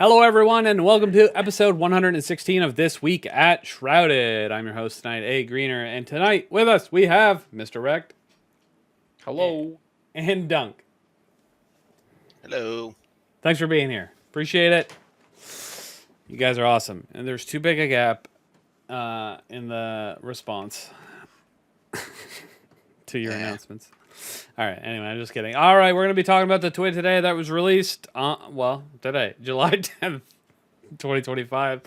Hello, everyone, and welcome to episode 116 of This Week at Shrouded. I'm your host tonight, A. Greener, and tonight with us we have Mr. Wrecked. Hello. And Dunk. Hello. Thanks for being here. Appreciate it. You guys are awesome. And there's too big a gap in the response to your announcements. All right, anyway, I'm just kidding. All right, we're going to be talking about the tweet today that was released, today, July 10th, 2025.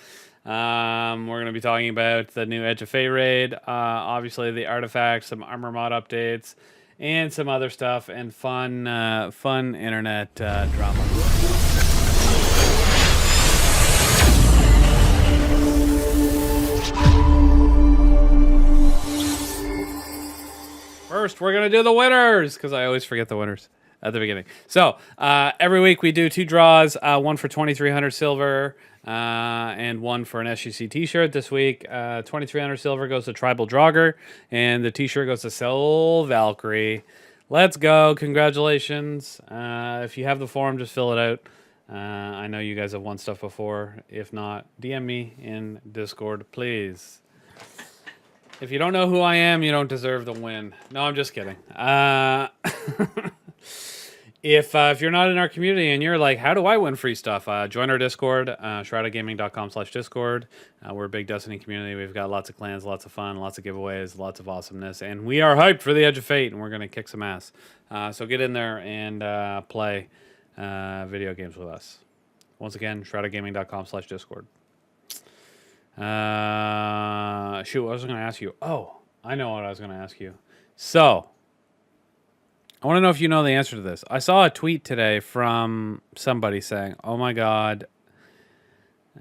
We're going to be talking about the new Edge of Fate raid, obviously the artifacts, some armor mod updates, and some other stuff, and fun internet drama. First, we're going to do the winners, because I always forget the winners at the beginning. So, every week we do 2 draws, one for 2,300 silver and one for an SGC T-Shirt. This week, 2,300 silver goes to tribaldraugr, and the T-shirt goes to Cell Valkyrie. Let's go. Congratulations. If you have the form, just fill it out. I know you guys have won stuff before. If not, DM me in Discord, please. If you don't know who I am, you don't deserve the win. No, I'm just kidding. If you're not in our community and you're like, how do I win free stuff? Join our Discord, shroudedgaming.com/Discord. We're a big Destiny community. We've got lots of clans, lots of fun, lots of giveaways, lots of awesomeness. And we are hyped for the Edge of Fate, and we're going to kick some ass. So get in there and play video games with us. Once again, shroudedgaming.com/Discord. Shoot, I was going to ask you. Oh, I know what I was going to ask you. So, I want to know if you know the answer to this. I saw a tweet today from somebody saying, oh my god.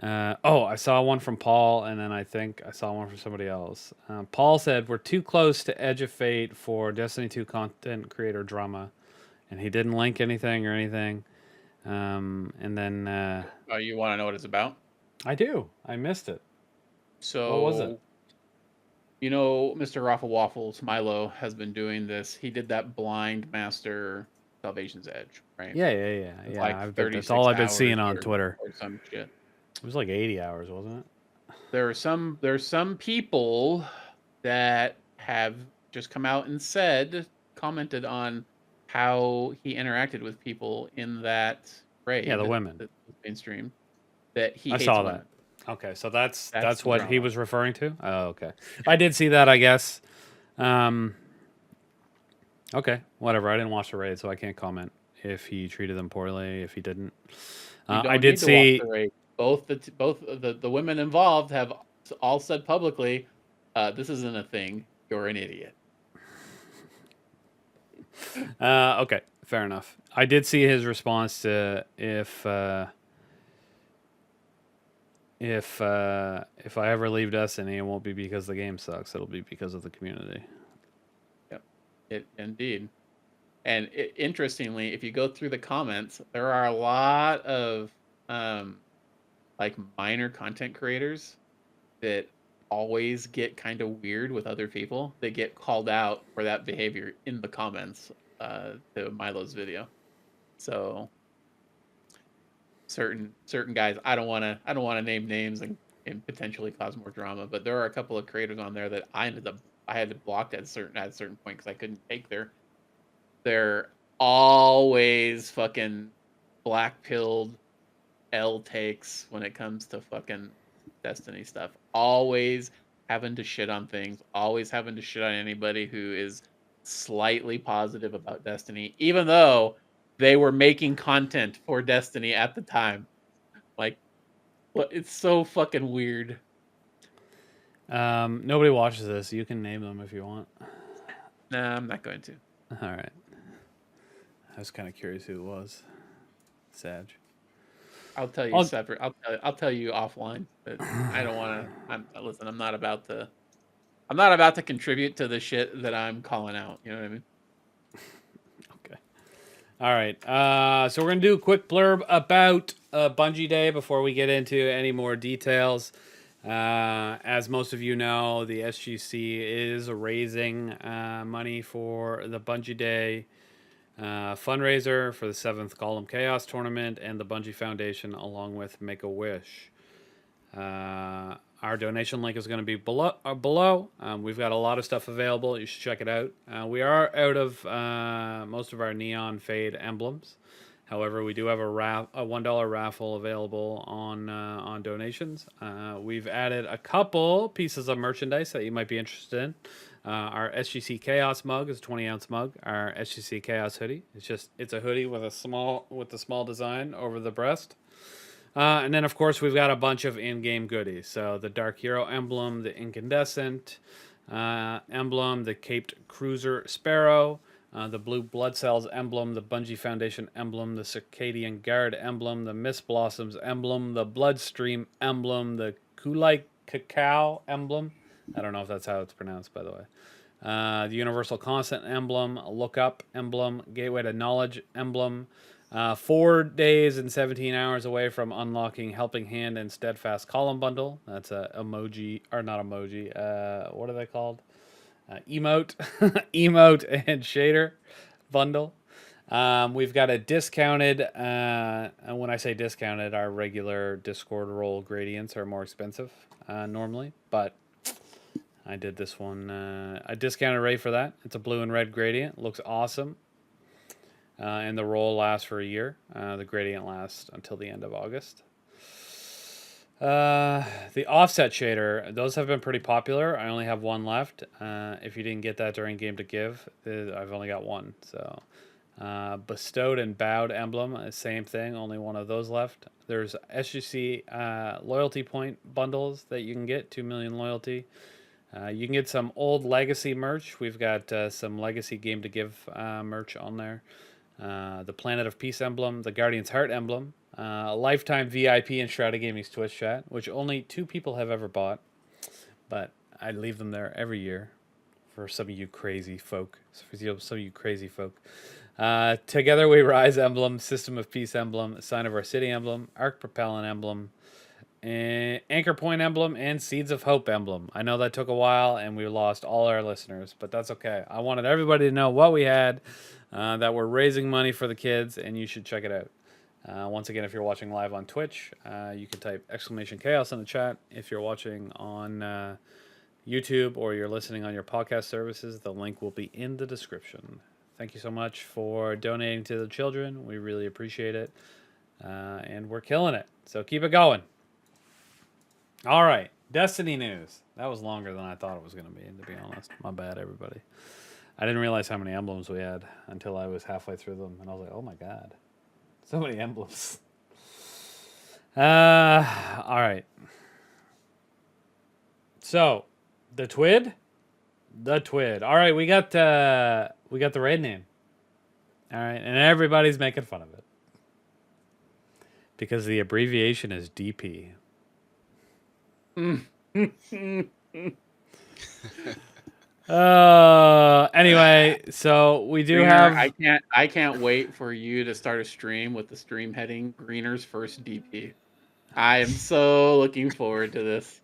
I saw one from Paul, and then I think I saw one from somebody else. Paul said, we're too close to Edge of Fate for Destiny 2 content creator drama. And he didn't link anything or anything. And then... Oh, you want to know what it's about? I do. I missed it. So, what was it? You know, Mr. Raffle Waffles, Milo, has been doing this. He did that Blind Master Salvation's Edge, right? Yeah. Like That's all I've been hours seeing on Twitter. Or some shit. It was like 80 hours, wasn't it? There's some people that have just come out and commented on how he interacted with people in that raid. Yeah, the women. That mainstream. That he I hates saw women. that. Okay, so that's the what drama. he was referring to? Oh, okay. I did see that, I guess. Okay, whatever. I didn't watch the raid, so I can't comment if he treated them poorly, if he didn't. I did see... Both the women involved have all said publicly, this isn't a thing. You're an idiot. Okay, fair enough. I did see his response to if I ever leave Destiny, it won't be because the game sucks. It'll be because of the community. Yep, indeed. And interestingly, if you go through the comments, there are a lot of like minor content creators that always get kind of weird with other people. They get called out for that behavior in the comments to Milo's video. So certain guys, I don't want to name names and potentially cause more drama, but there are a couple of creators on there that I had to block at a certain point because I couldn't take they're always fucking black-pilled L takes when it comes to fucking Destiny stuff. Always having to shit on things. Always having to shit on anybody who is slightly positive about Destiny, even though they were making content for Destiny at the time. Like, it's so fucking weird. Nobody watches this. You can name them if you want. Nah, I'm not going to. All right. I was kind of curious who it was. Sag. I'll tell you separate. I'll tell you offline. But I don't want to. Listen. I'm not about to contribute to the shit that I'm calling out. You know what I mean? Okay. All right. So we're gonna do a quick blurb about Bungie Day before we get into any more details. As most of you know, the SGC is raising money for the Bungie Day fundraiser for the 7th Golem Chaos Tournament and the Bungie Foundation, along with Make-A-Wish. Our donation link is going to be below. We've got a lot of stuff available. You should check it out. We are out of most of our neon fade emblems. However, we do have a $1 raffle available on donations. We've added a couple pieces of merchandise that you might be interested in. Our SGC Chaos mug is a 20-ounce mug. Our SGC Chaos hoodie, it's a hoodie with a small design over the breast. And then, of course, we've got a bunch of in-game goodies. So the Dark Hero emblem, the Incandescent emblem, the Caped Cruiser Sparrow, the Blue Blood Cells emblem, the Bungie Foundation emblem, the Circadian Guard emblem, the Mist Blossoms emblem, the Bloodstream emblem, the Kulai Cacao emblem. I don't know if that's how it's pronounced, by the way. The Universal Constant emblem, Look Up emblem, Gateway to Knowledge emblem. 4 days and 17 hours away from unlocking Helping Hand and Steadfast Column Bundle. That's a emoji, or not emoji, what are they called? Emote, emote and shader bundle. We've got a discounted, and when I say discounted, our regular Discord role gradients are more expensive normally, but I did this one, a discounted rate for that. It's a blue and red gradient, looks awesome. And the roll lasts for a year. The gradient lasts until the end of August. The offset shader, those have been pretty popular. I only have one left. If you didn't get that during Game to Give, I've only got one. So, bestowed and bowed emblem, same thing. Only one of those left. There's SGC loyalty point bundles that you can get, 2 million loyalty. You can get some old legacy merch. We've got some legacy Game to Give merch on there. The Planet of Peace emblem, the Guardian's Heart emblem, a lifetime VIP in Shrouded Gaming's Twitch chat, which only 2 people have ever bought, but I leave them there every year for some of you crazy folk. Together We Rise emblem, System of Peace emblem, Sign of Our City emblem, Arc Propellant emblem, and Anchor Point emblem, and Seeds of Hope emblem. I know that took a while and we lost all our listeners, but that's okay. I wanted everybody to know what we had, that we're raising money for the kids, and you should check it out. Once again, if you're watching live on Twitch, you can type !chaos in the chat. If you're watching on YouTube or you're listening on your podcast services, the link will be in the description. Thank you so much for donating to the children. We really appreciate it. And we're killing it. So keep it going. All right. Destiny news. That was longer than I thought it was going to be, to be honest. My bad, everybody. I didn't realize how many emblems we had until I was halfway through them. And I was like, oh my God. So many emblems. All right. So, the TWID? The TWID. All right, we got the raid name. All right, and everybody's making fun of it. Because the abbreviation is DP. Anyway, so we do have. I can't wait for you to start a stream with the stream heading Greener's first DP. I am so looking forward to this.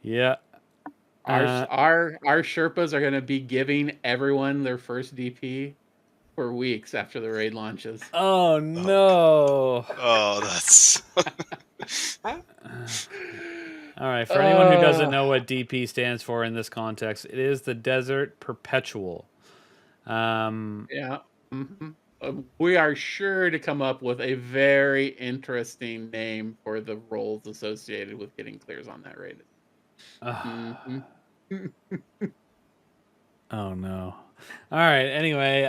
Yeah. Our Sherpas are going to be giving everyone their first DP for weeks after the raid launches. Oh no! Oh, that's. All right. For anyone who doesn't know what DP stands for in this context, it is the Desert Perpetual. Yeah. Mm-hmm. We are sure to come up with a very interesting name for the roles associated with getting clears on that raid. Mm-hmm. Oh no. All right. Anyway,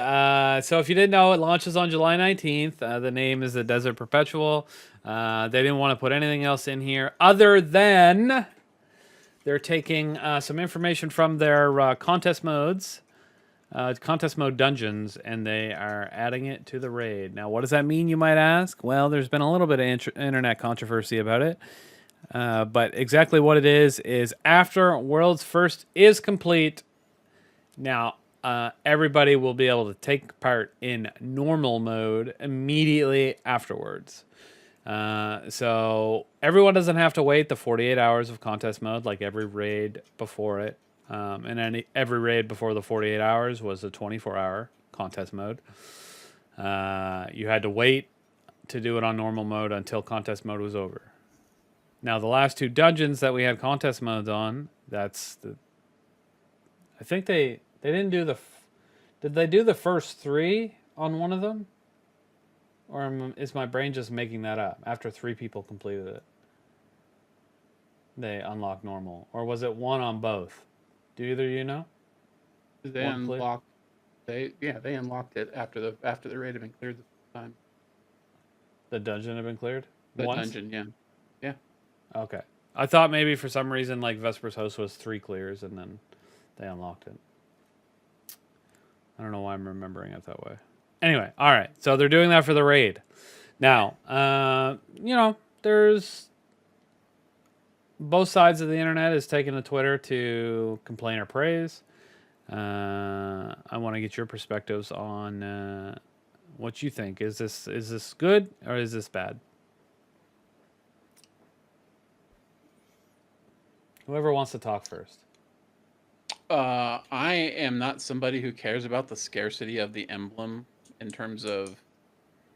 so if you didn't know, it launches on July 19th. The name is the Desert Perpetual. They didn't want to put anything else in here other than they're taking some information from their contest modes, contest mode dungeons, and they are adding it to the raid. Now, what does that mean, you might ask? Well, there's been a little bit of internet controversy about it. But exactly what it is after World's First is complete, now everybody will be able to take part in normal mode immediately afterwards. So everyone doesn't have to wait the 48 hours of contest mode like every raid before it. And every raid before the 48 hours was a 24-hour contest mode. You had to wait to do it on normal mode until contest mode was over. Now, the last 2 dungeons that we had contest modes on, that's the... I think they didn't do the... Did they do the first 3 on one of them? Or is my brain just making that up? After 3 people completed it, they unlocked normal. Or was it 1 on both? Do either of you know? They unlocked. They unlocked it after the raid had been cleared the first time. The dungeon had been cleared? The Once? dungeon, yeah. Okay. I thought maybe for some reason like Vesper's Host was 3 clears and then they unlocked it. I don't know why I'm remembering it that way. Anyway, all right. So they're doing that for the raid. Now, there's both sides of the internet is taking to Twitter to complain or praise. I want to get your perspectives on what you think. Is this good or is this bad? Whoever wants to talk first. I am not somebody who cares about the scarcity of the emblem in terms of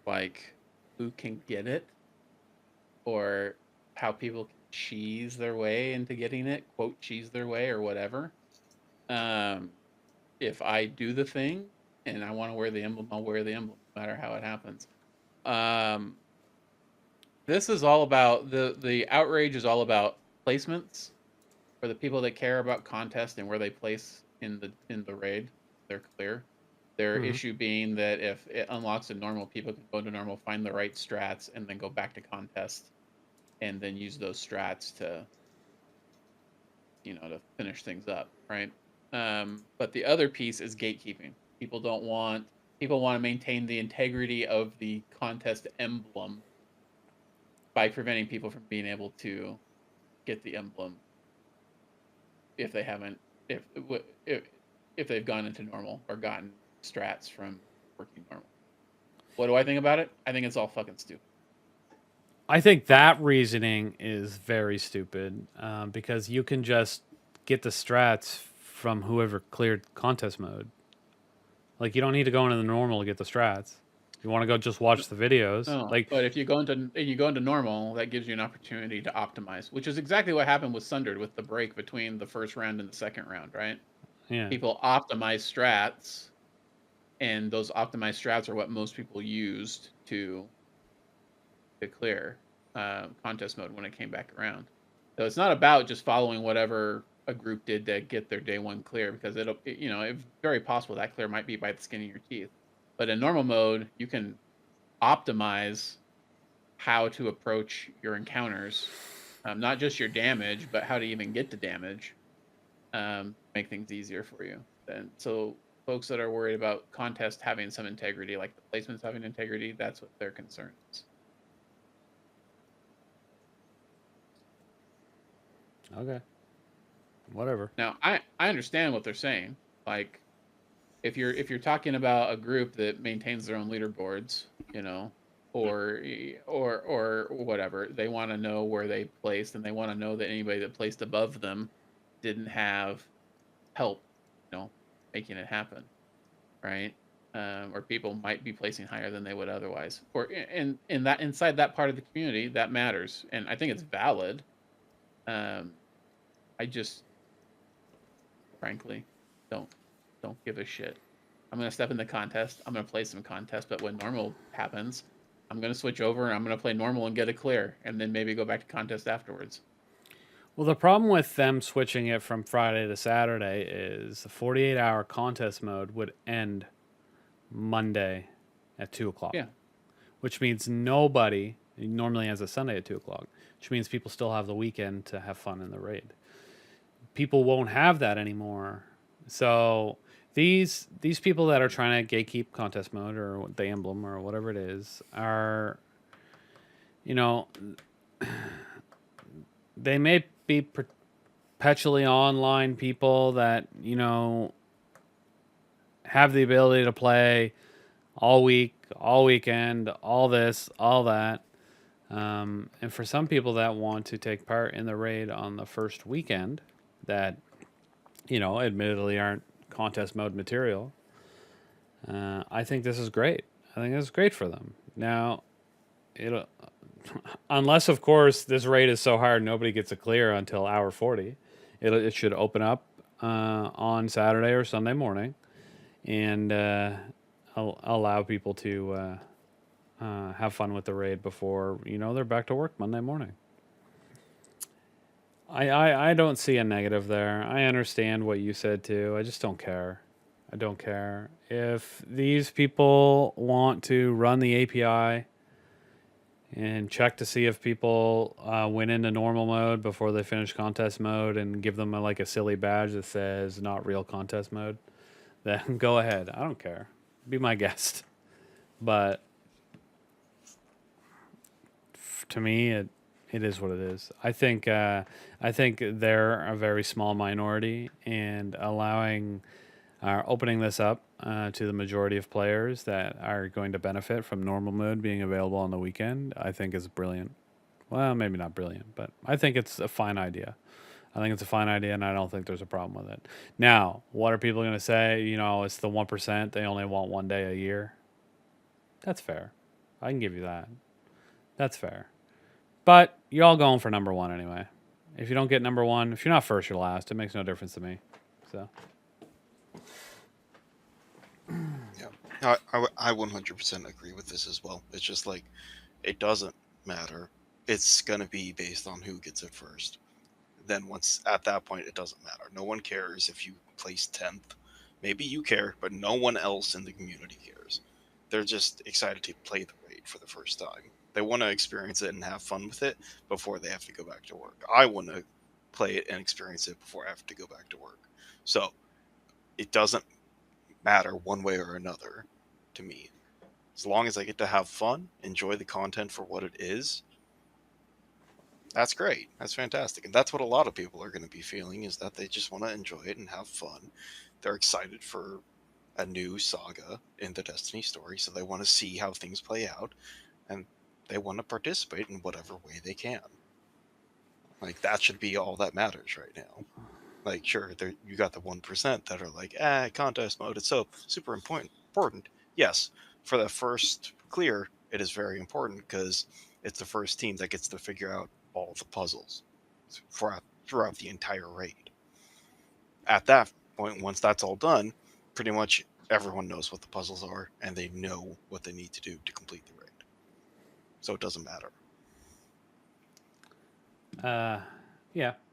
like who can get it or how people can cheese their way into getting it, quote, cheese their way or whatever. If I do the thing and I want to wear the emblem, I'll wear the emblem, no matter how it happens. This is all about the outrage is all about placements for the people that care about contest and where they place in the raid. They're clear. Their issue being that if it unlocks a normal, people can go to normal, find the right strats, and then go back to contest, and then use those strats to, to finish things up, right? But the other piece is gatekeeping. People want to maintain the integrity of the contest emblem by preventing people from being able to get the emblem if they haven't, if they've gone into normal or gotten strats from working normal. What do I think about it? I think it's all fucking stupid. I think that reasoning is very stupid because you can just get the strats from whoever cleared contest mode. Like, you don't need to go into the normal to get the strats. You want to go just watch the videos. But if you go into normal, that gives you an opportunity to optimize, which is exactly what happened with Sundered with the break between the first round and the second round, right? Yeah. People optimize strats, and those optimized strats are what most people used to clear contest mode when it came back around. So it's not about just following whatever a group did to get their day one clear, because it's very possible that clear might be by the skin of your teeth. But in normal mode, you can optimize how to approach your encounters, not just your damage, but how to even get to damage, make things easier for you. And so folks that are worried about contest having some integrity, like the placements having integrity, that's what their concern is. Okay. Whatever. Now, I understand what they're saying. Like, if you're talking about a group that maintains their own leaderboards, or whatever, they want to know where they placed, and they want to know that anybody that placed above them didn't have help, making it happen, right? Or people might be placing higher than they would otherwise. Or in that inside that part of the community, that matters, and I think it's valid. I just, frankly, don't give a shit. I'm going to step in the contest. I'm going to play some contest, but when normal happens, I'm going to switch over and I'm going to play normal and get a clear, and then maybe go back to contest afterwards. Well, the problem with them switching it from Friday to Saturday is the 48-hour contest mode would end Monday at 2 o'clock. Yeah. Which means nobody normally has a Sunday at 2 o'clock, which means people still have the weekend to have fun in the raid. People won't have that anymore. So these people that are trying to gatekeep contest mode or the emblem or whatever it is are, they may be perpetually online people that, have the ability to play all week, all weekend, all this, all that. And for some people that want to take part in the raid on the first weekend that, admittedly aren't contest mode material, I think this is great. I think this is great for them. Now, it'll, unless of course this raid is so hard nobody gets a clear until hour 40. It should open up on Saturday or Sunday morning, and allow people to have fun with the raid before they're back to work Monday morning. I don't see a negative there. I understand what you said too. I just don't care. I don't care. If these people want to run the API and check to see if people went into normal mode before they finish contest mode and give them like a silly badge that says not real contest mode, then go ahead. I don't care. Be my guest. But to me, it is what it is. I think they're a very small minority, and opening this up to the majority of players that are going to benefit from normal mode being available on the weekend, I think is brilliant. Well, maybe not brilliant, but I think it's a fine idea. I think it's a fine idea, and I don't think there's a problem with it. Now, what are people going to say? It's the 1%. They only want 1 day a year. That's fair. I can give you that. That's fair. But you're all going for number one anyway. If you don't get number one, if you're not first, you're last. It makes no difference to me. So. Yeah, I 100% agree with this as well. It's just like, it doesn't matter. It's going to be based on who gets it first. Then once at that point, it doesn't matter. No one cares if you place 10th. Maybe you care, but no one else in the community cares. They're just excited to play the raid for the first time. They want to experience it and have fun with it before they have to go back to work. I want to play it and experience it before I have to go back to work. So it doesn't matter one way or another to me. As long as I get to have fun, enjoy the content for what it is, that's great. That's fantastic. And that's what a lot of people are going to be feeling, is that they just want to enjoy it and have fun. They're excited for a new saga in the Destiny story, so they want to see how things play out, and they want to participate in whatever way they can. Like, that should be all that matters right now. Like, sure, you got the 1% that are like, contest mode, it's so super important. Yes, for the first clear, it is very important because it's the first team that gets to figure out all the puzzles throughout the entire raid. At that point, once that's all done, pretty much everyone knows what the puzzles are, and they know what they need to do to complete the raid. So it doesn't matter. Yeah.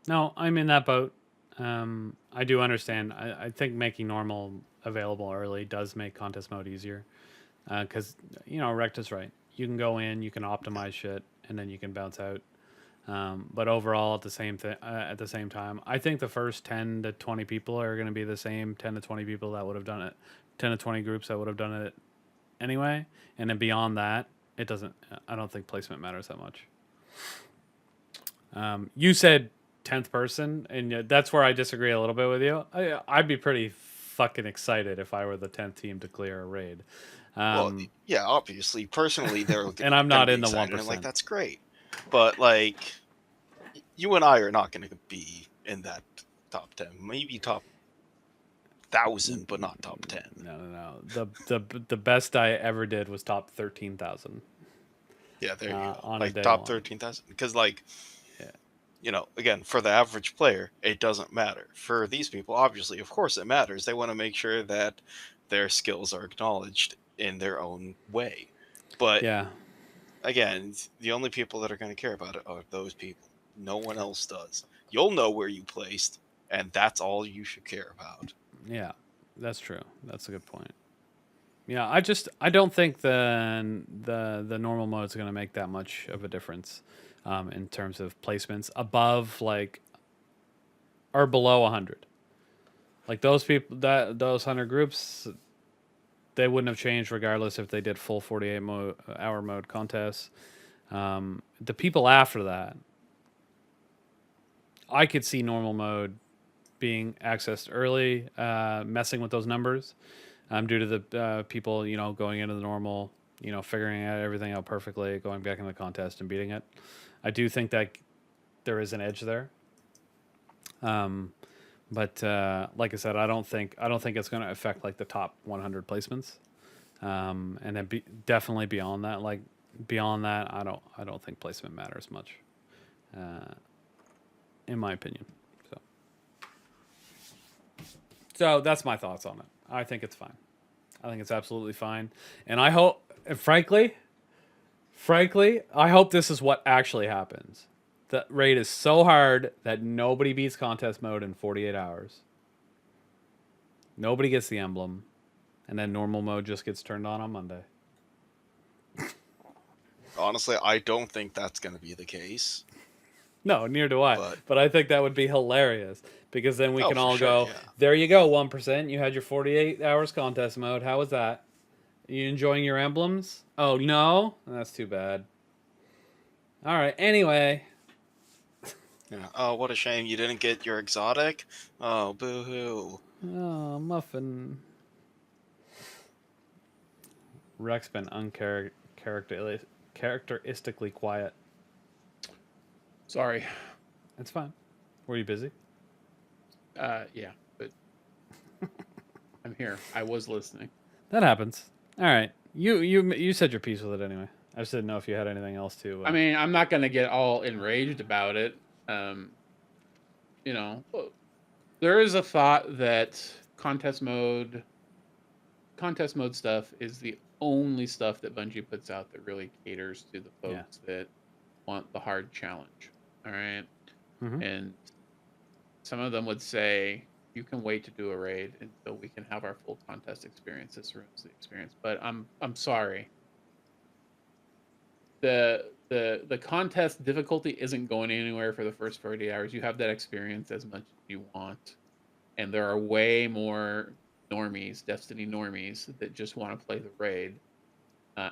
No, I'm in that boat. I do understand. I think making normal available early does make contest mode easier. Because Recta's right. You can go in, you can optimize shit, and then you can bounce out. But overall, at the same time, I think the first 10 to 20 people are going to be the same 10 to 20 people that would have done it, 10 to 20 groups that would have done it anyway. And then beyond that, it doesn't. I don't think placement matters that much. You said 10th person, and that's where I disagree a little bit with you. I'd be pretty fucking excited if I were the 10th team to clear a raid. Well, yeah, obviously, personally, they're and I'm not in the 1%. And like, that's great, but like, you and I are not going to be in that top 10. Maybe top 1,000, but not top 10. No. The best I ever did was top 13,000. Yeah, there you go. On like top 13,000, because like, again, for the average player, it doesn't matter. For these people, obviously, of course, it matters. They want to make sure that their skills are acknowledged in their own way. But again, the only people that are going to care about it are those people. No one else does. You'll know where you placed, and that's all you should care about. Yeah, that's true. That's a good point. Yeah, I don't think the normal mode is going to make that much of a difference in terms of placements above or below 100. Like those people, those 100 groups, they wouldn't have changed regardless if they did full 48-hour mode contests. The people after that, I could see normal mode being accessed early, messing with those numbers, due to the people, going into the normal, figuring out everything out perfectly, going back in the contest and beating it. I do think that there is an edge there. But like I said, I don't think it's going to affect like the top 100 placements. And then definitely beyond that, I don't think placement matters much, in my opinion. So that's my thoughts on it. I think it's fine. I think it's absolutely fine, and I hope, and frankly, I hope this is what actually happens. The raid is so hard that nobody beats contest mode in 48 hours. Nobody gets the emblem, and then normal mode just gets turned on Monday. Honestly, I don't think that's going to be the case. No, neither do I. But I think that would be hilarious, because then we can all go, there you go, 1%. You had your 48 hours contest mode. How was that? Are you enjoying your emblems? Oh, no? That's too bad. All right, anyway. Yeah. Oh, what a shame you didn't get your exotic. Oh, boo-hoo. Oh, Muffin. Rex been uncharacteristically quiet. Sorry. It's fine. Were you busy? Yeah, but I'm here. I was listening. That happens. All right. You said your piece with it anyway. I just didn't know if you had anything else to. I mean, I'm not gonna get all enraged about it. You know, there is a thought that contest mode stuff is the only stuff that Bungie puts out that really caters to the folks that want the hard challenge. All right? Mm-hmm. And some of them would say, you can wait to do a raid until we can have our full contest experience. This ruins the experience. But I'm sorry. The contest difficulty isn't going anywhere for the first 40 hours. You have that experience as much as you want. And there are way more normies, Destiny normies, that just want to play the raid.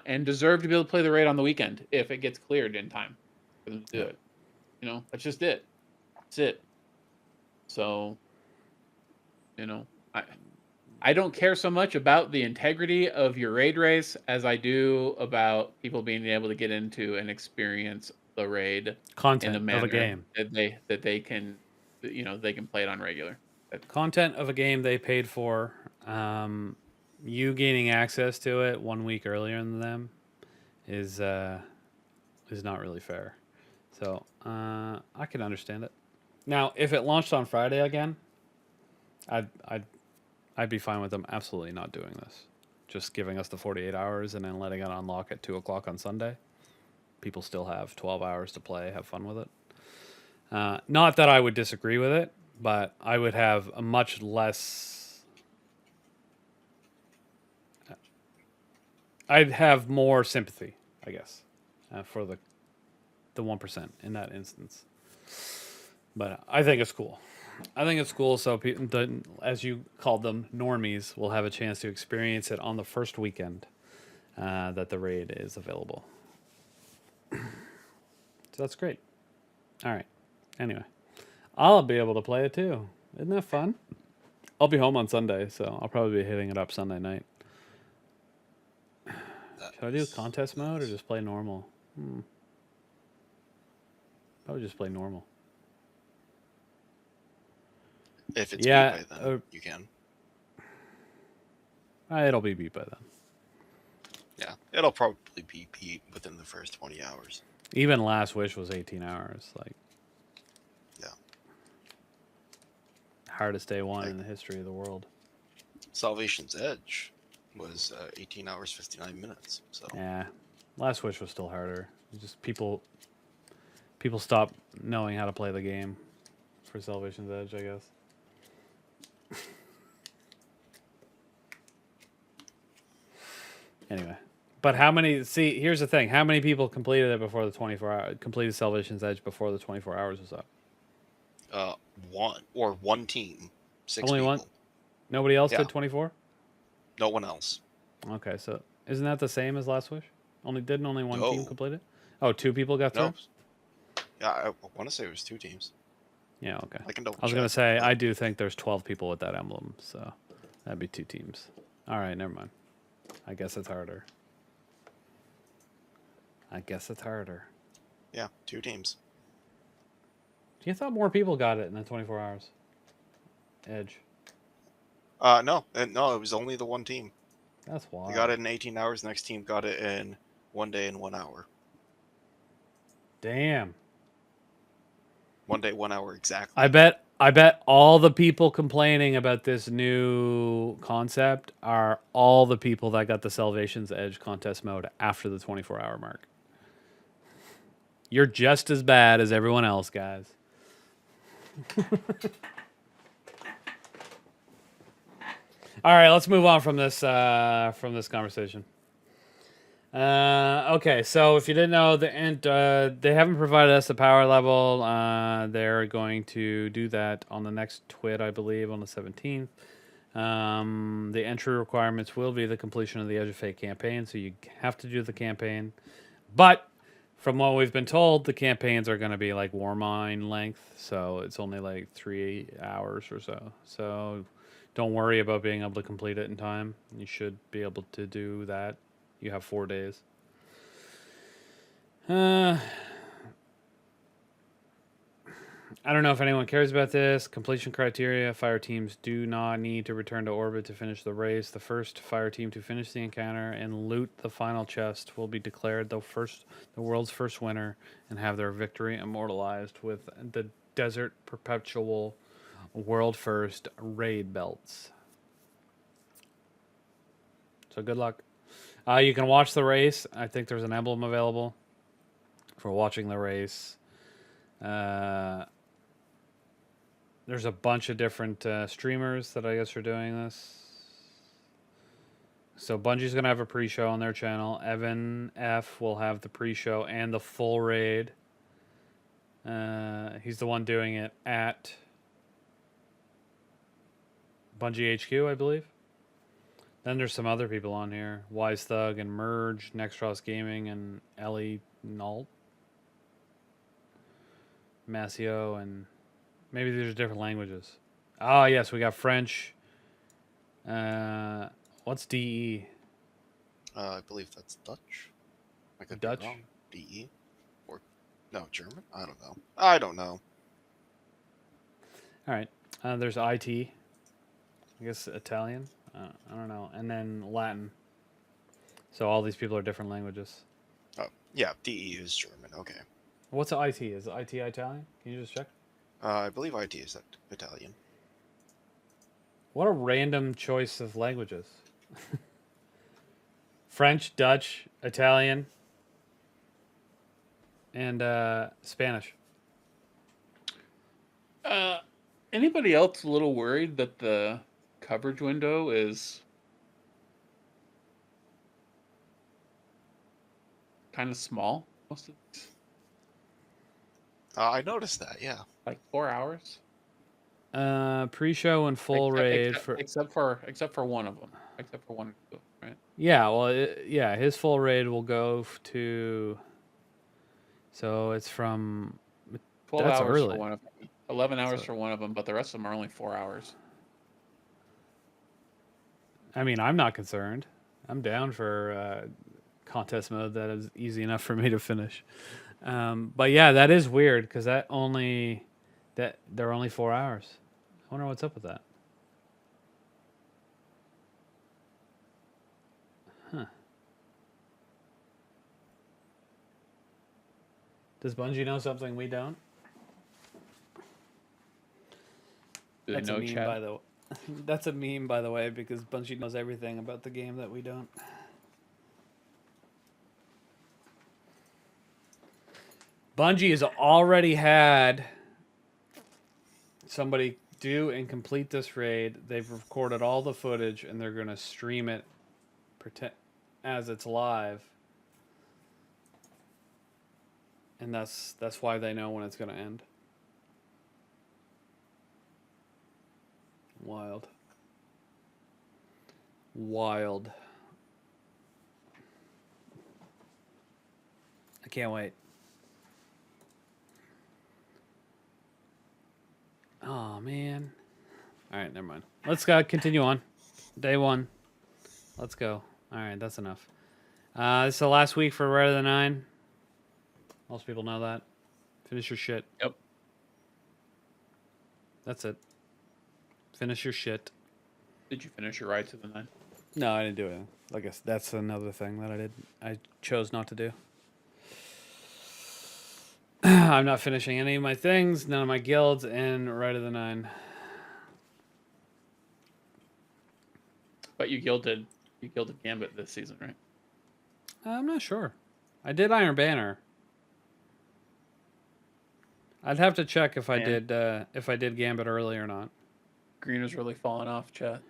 And deserve to be able to play the raid on the weekend if it gets cleared in time for them to do it. You know, that's just it. That's it. So, you know, I don't care so much about the integrity of your raid race as I do about people being able to get into and experience the raid content in a manner of a game that they can, you know, they can play it on regular. Content of a game they paid for. You gaining access to it 1 week earlier than them is not really fair. So I can understand it. Now, if it launched on Friday again, I'd be fine with them absolutely not doing this. Just giving us the 48 hours and then letting it unlock at 2 o'clock on Sunday. People still have 12 hours to play, have fun with it. Not that I would disagree with it, but I would have a much less... I'd have more sympathy, I guess, for the 1% in that instance. But I think it's cool. I think it's cool, so as you called them, normies will have a chance to experience it on the first weekend that the raid is available. So that's great. All right. Anyway, I'll be able to play it too. Isn't that fun? I'll be home on Sunday, so I'll probably be hitting it up Sunday night. Should I do contest mode or just play normal? Probably just play normal. If it's beat by then, you can. It'll be beat by then. Yeah, it'll probably be beat within the first 20 hours. Even Last Wish was 18 hours. Like, yeah, hardest day one in the history of the world. Salvation's Edge was 18 hours 59 minutes. So yeah, Last Wish was still harder. Just people stopped knowing how to play the game for Salvation's Edge, I guess. Anyway, but how many? See, here's the thing: how many people completed it before the 24 hours? Completed Salvation's Edge before the 24 hours was up? One team. 6 Only people. one. Nobody else did 24. No one else. Okay, so isn't that the same as Last Wish? Only one team complete it? Oh, 2 people got through? Yeah, I want to say it was 2 teams. Yeah, okay. I can double I was going to say, I do think there's 12 people with that emblem, so that'd be 2 teams. All right, never mind. I guess it's harder. Yeah, 2 teams. You thought more people got it in the 24 hours? Edge. No, it was only the one team. That's wild. They got it in 18 hours. Next team got it in 1 day and 1 hour. Damn. 1 day, 1 hour exactly. I bet all the people complaining about this new concept are all the people that got the Salvation's Edge contest mode after the 24-hour mark. You're just as bad as everyone else, guys. All right, let's move on from this conversation. Okay, so if you didn't know, they haven't provided us a power level. They're going to do that on the next TWID, I believe, on the 17th. The entry requirements will be the completion of the Edge of Fate campaign, so you have to do the campaign. But from what we've been told, the campaigns are going to be like Warmine length, so it's only like 3 hours or so. So don't worry about being able to complete it in time. You should be able to do that. You have 4 days. I don't know if anyone cares about this. Completion criteria. Fire teams do not need to return to orbit to finish the race. The first fire team to finish the encounter and loot the final chest will be declared the world's first winner and have their victory immortalized with the Desert Perpetual world first raid belts. So good luck. You can watch the race. I think there's an emblem available for watching the race. There's a bunch of different streamers that I guess are doing this. So Bungie's going to have a pre-show on their channel. Evan F. will have the pre-show and the full raid. He's the one doing it at Bungie HQ, I believe. Then there's some other people on here. Wise Thug and Merge, Nextros Gaming, and Ellie Nault. Masio, and maybe these are different languages. Oh, yes, we got French. What's DE? I believe that's Dutch. I could Dutch? be wrong. DE? Or, no, German? I don't know. All right. There's IT. I guess Italian. I don't know. And then Latin. So all these people are different languages. Oh, yeah, DE is German. Okay. What's IT? Is IT Italian? Can you just check? I believe IT is Italian. What a random choice of languages. French, Dutch, Italian, and Spanish. Anybody else a little worried that the coverage window is kind of small? Most of these? I noticed that, yeah. Like 4 hours? Pre-show and full raid except for one of them. Except for one or two, right? Yeah, well, his full raid will go to. So it's from 12 that's hours early. for one of them. 11 hours for one of them, but the rest of them are only 4 hours. I mean, I'm not concerned. I'm down for contest mode that is easy enough for me to finish. But yeah, that is weird because they're only 4 hours. I wonder what's up with that. Huh. Does Bungie know something we don't? That's a meme, by the way. That's a meme, by the way, because Bungie knows everything about the game that we don't. Bungie has already had somebody do and complete this raid. They've recorded all the footage, and they're going to stream it as it's live. And that's why they know when it's going to end. Wild. I can't wait. Oh, man. All right, never mind. Let's continue on. Day 1. Let's go. All right, that's enough. This is the last week for Red of the 9. Most people know that. Finish your shit. Yep. That's it. Finish your shit. Did you finish your ride to the 9? No, I didn't do it. I guess that's another thing that I chose not to do. I'm not finishing any of my things, none of my guilds, and Ride of the 9. But you gilded Gambit this season, right? I'm not sure. I did Iron Banner. I'd have to check if I did Gambit early or not. Green has really fallen off, chat.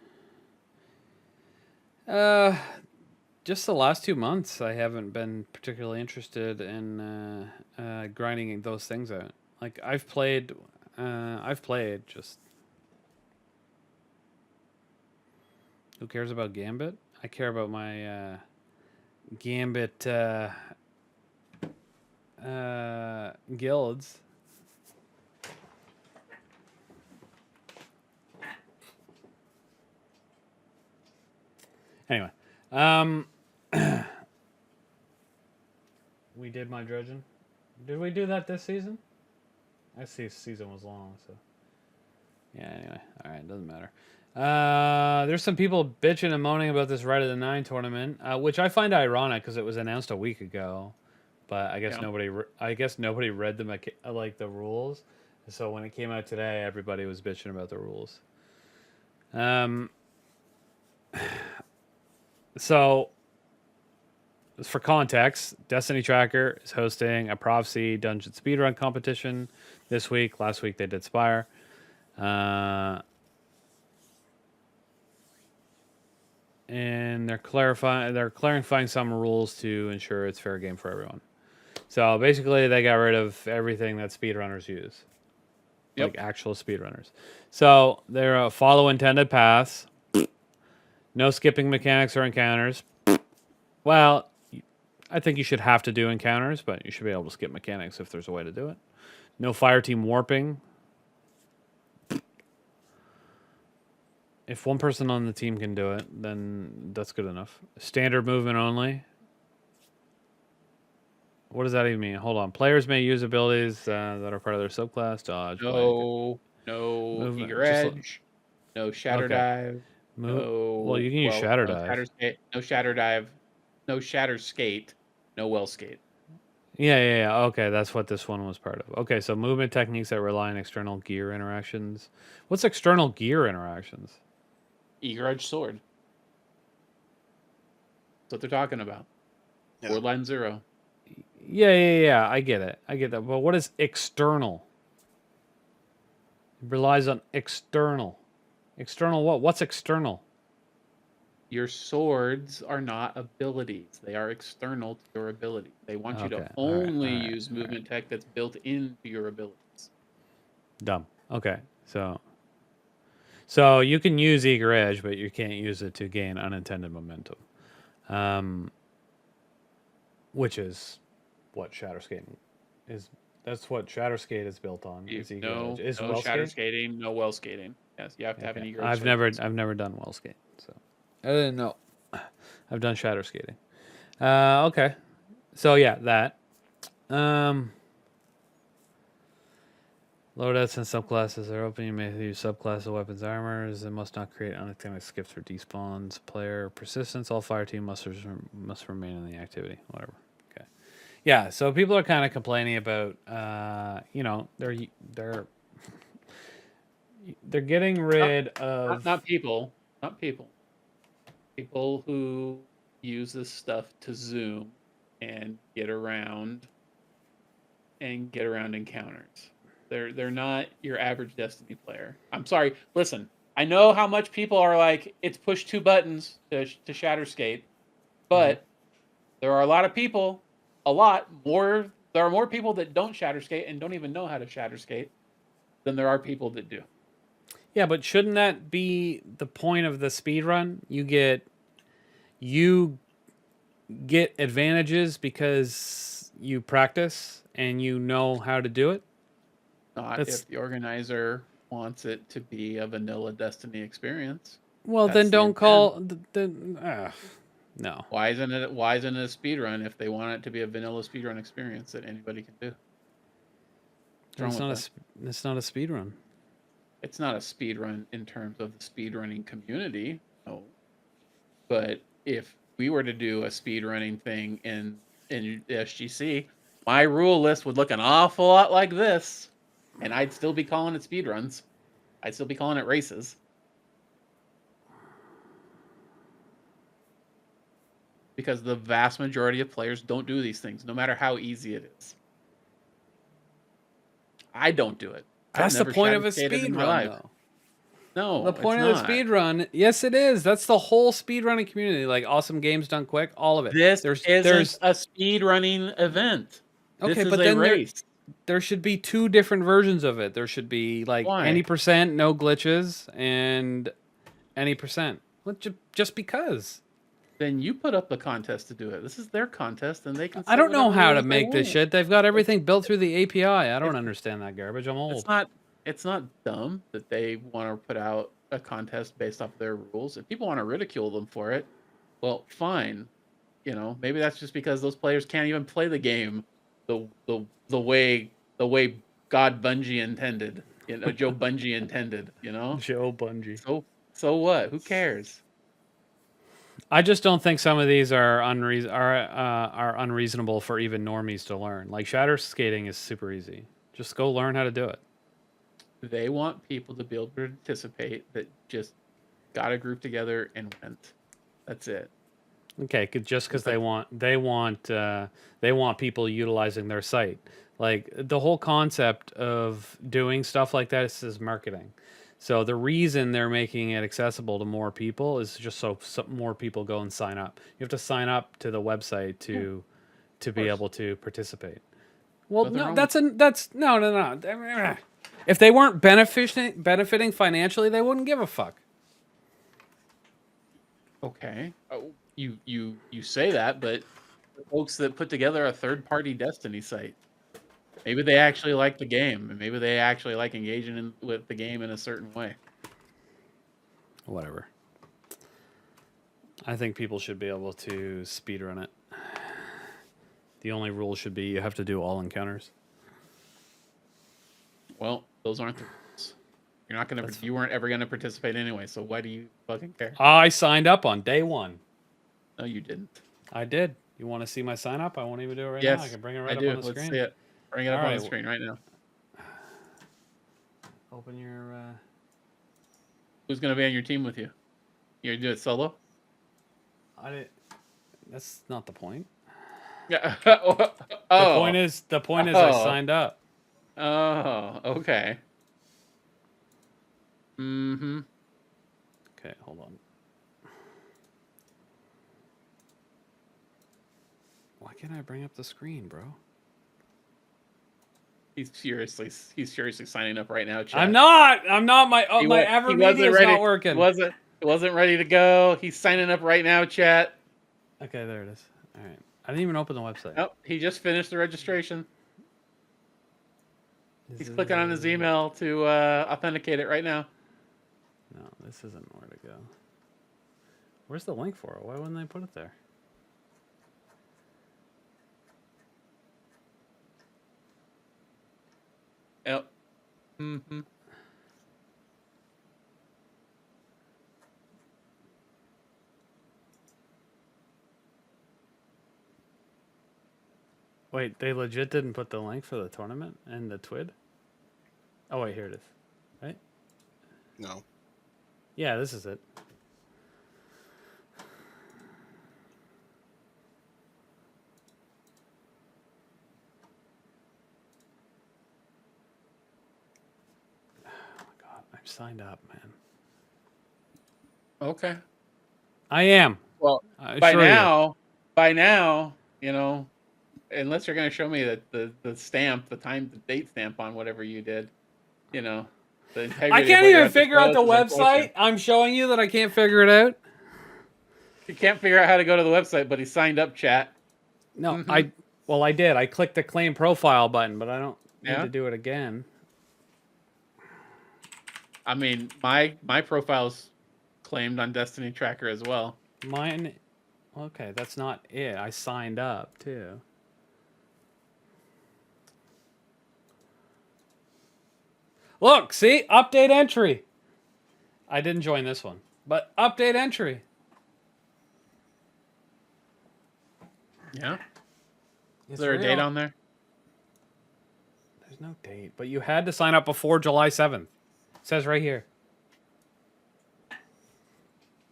Just the last 2 months, I haven't been particularly interested in grinding those things out. Like I've played. Just who cares about Gambit? I care about my Gambit guilds. Anyway, we did my dredging. Did we do that this season? I see season was long, so yeah. Anyway, all right, doesn't matter. There's some people bitching and moaning about this Ride of the 9 tournament, which I find ironic because it was announced a week ago, but I guess nobody read the rules. So when it came out today, everybody was bitching about the rules. So, for context, Destiny Tracker is hosting a Prophecy Dungeon Speedrun competition this week. Last week they did Spire. And they're clarifying some rules to ensure it's fair game for everyone. So basically, they got rid of everything that speedrunners use, like actual speedrunners. So they're follow intended paths. No skipping mechanics or encounters. Well, I think you should have to do encounters, but you should be able to skip mechanics if there's a way to do it. No fire team warping. If one person on the team can do it, then that's good enough. Standard movement only. What does that even mean? Hold on. Players may use abilities that are part of their subclass. Dodge. No movement, eager edge. No shatter dive. Well, you can use shatter dive. No shatter dive. No shatter skate. No well skate. Yeah. Okay, that's what this one was part of. Okay, so movement techniques that rely on external gear interactions. What's external gear interactions? Eager edge sword. That's what they're talking about. Yeah. Borderline 0. Yeah. I get it. But what is external? It relies on external. External what? What's external? Your swords are not abilities. They are external to your ability. They want you to only use movement tech that's built into your abilities. Dumb. Okay. So you can use Eager Edge, but you can't use it to gain unintended momentum. Which is what Shatterskate is. That's what Shatterskate is built on. No shatter skating, no well skating. Yes, you have to have an Eager Edge. I've never done well skate, so I didn't know. I've done shatter skating. Okay. So yeah, that. Loadouts and subclasses are open. You may use subclass of weapons armors and must not create unexpected skips or despawns. Player persistence. All fire team must remain in the activity. Whatever. Okay. Yeah. So people are kind of complaining about, they're getting rid of not people. People who use this stuff to zoom and get around encounters. They're not your average Destiny player. I'm sorry. Listen, I know how much people are like, it's push 2 buttons to shatter skate, but there are a lot of people, there are more people that don't shatter skate and don't even know how to shatter skate than there are people that do. Yeah, but shouldn't that be the point of the speedrun? You get advantages because you practice and you know how to do it? Not if the organizer wants it to be a vanilla Destiny experience. Well, then don't call no. Why isn't it a speedrun if they want it to be a vanilla speedrun experience that anybody can do? It's not a speedrun. It's not a speed run in terms of the speedrunning community, no. But if we were to do a speedrunning thing in SGC, my rule list would look an awful lot like this, and I'd still be calling it speedruns. I'd still be calling it races. Because the vast majority of players don't do these things, no matter how easy it is. I don't do it. That's the point of a shadow skated in my speedrun, life. though. No, The point it's of not. the speedrun, yes, it is. That's the whole speedrunning community. Like awesome games done quick, all of it. This isn't a speedrunning event. Okay, This is but a then race. there should be two different versions of it. There should be like Why? any percent, no glitches, and any percent. Well, just because. Then you put up the contest to do it. This is their contest, and they can. I don't know whatever how to rules they make this want. shit. They've got everything built through the API. I don't understand that garbage. I'm old. It's not dumb that they want to put out a contest based off their rules. If people want to ridicule them for it, well, fine. You know, maybe that's just because those players can't even play the game the way God Bungie intended. You know, Joe Bungie intended. You know, Joe Bungie. So what? Who cares? I just don't think some of these are unreasonable for even normies to learn. Like shatter skating is super easy. Just go learn how to do it. They want people to be able to participate that just got a group together and went. That's it. Okay, just because they want people utilizing their site. Like the whole concept of doing stuff like that is marketing. So the reason they're making it accessible to more people is just so more people go and sign up. You have to sign up to the website to be able to participate. Well, no, that's no. If they weren't benefiting financially, they wouldn't give a fuck. Okay. You say that, but the folks that put together a third-party Destiny site, maybe they actually like the game, and maybe they actually like engaging with the game in a certain way. Whatever. I think people should be able to speedrun it. The only rule should be you have to do all encounters. Well, those aren't the rules. You're not gonna. You weren't ever gonna participate anyway, so why do you fucking care? I signed up on day one. No, you didn't. I did. You want to see my sign up? I won't even do it right Yes, now. I can bring it right I up do. on the Let's screen. see it. Bring it up All on right. the screen right now. Open your. Who's gonna be on your team with you? You're gonna do it solo? That's not the point. Yeah. The point is I signed up. Oh, okay. Mm-hmm. Okay, hold on. Why can't I bring up the screen, bro? He's seriously signing up right now, chat. I'm not. My Evermedia is not working. He wasn't ready to go. He's signing up right now, chat. Okay, there it is. All right. I didn't even open the website. Oh, he just finished the registration. He's clicking on his email to authenticate it right now. No, this isn't where to go. Where's the link for it? Why wouldn't they put it there? Yep. Mm-hmm. Wait, they legit didn't put the link for the tournament and the TWID? Oh, wait, here it is. Right? No. Yeah, this is it. Oh my god, I'm signed up, man. Okay. I am. Well, by now, you know, unless you're going to show me the stamp, the date stamp on whatever you did, you know, the integrity. I can't even figure out the website. I'm showing you that I can't figure it out. You can't figure out how to go to the website, but he signed up, chat. No, I did. I clicked the claim profile button, but I don't need to do it again. I mean, my profile's claimed on Destiny Tracker as well. Mine, okay, that's not it. I signed up too. Look, see? Update entry. I didn't join this one, but update entry. Yeah. It's Is there a date real. on there? There's no date, but you had to sign up before July 7th. It says right here.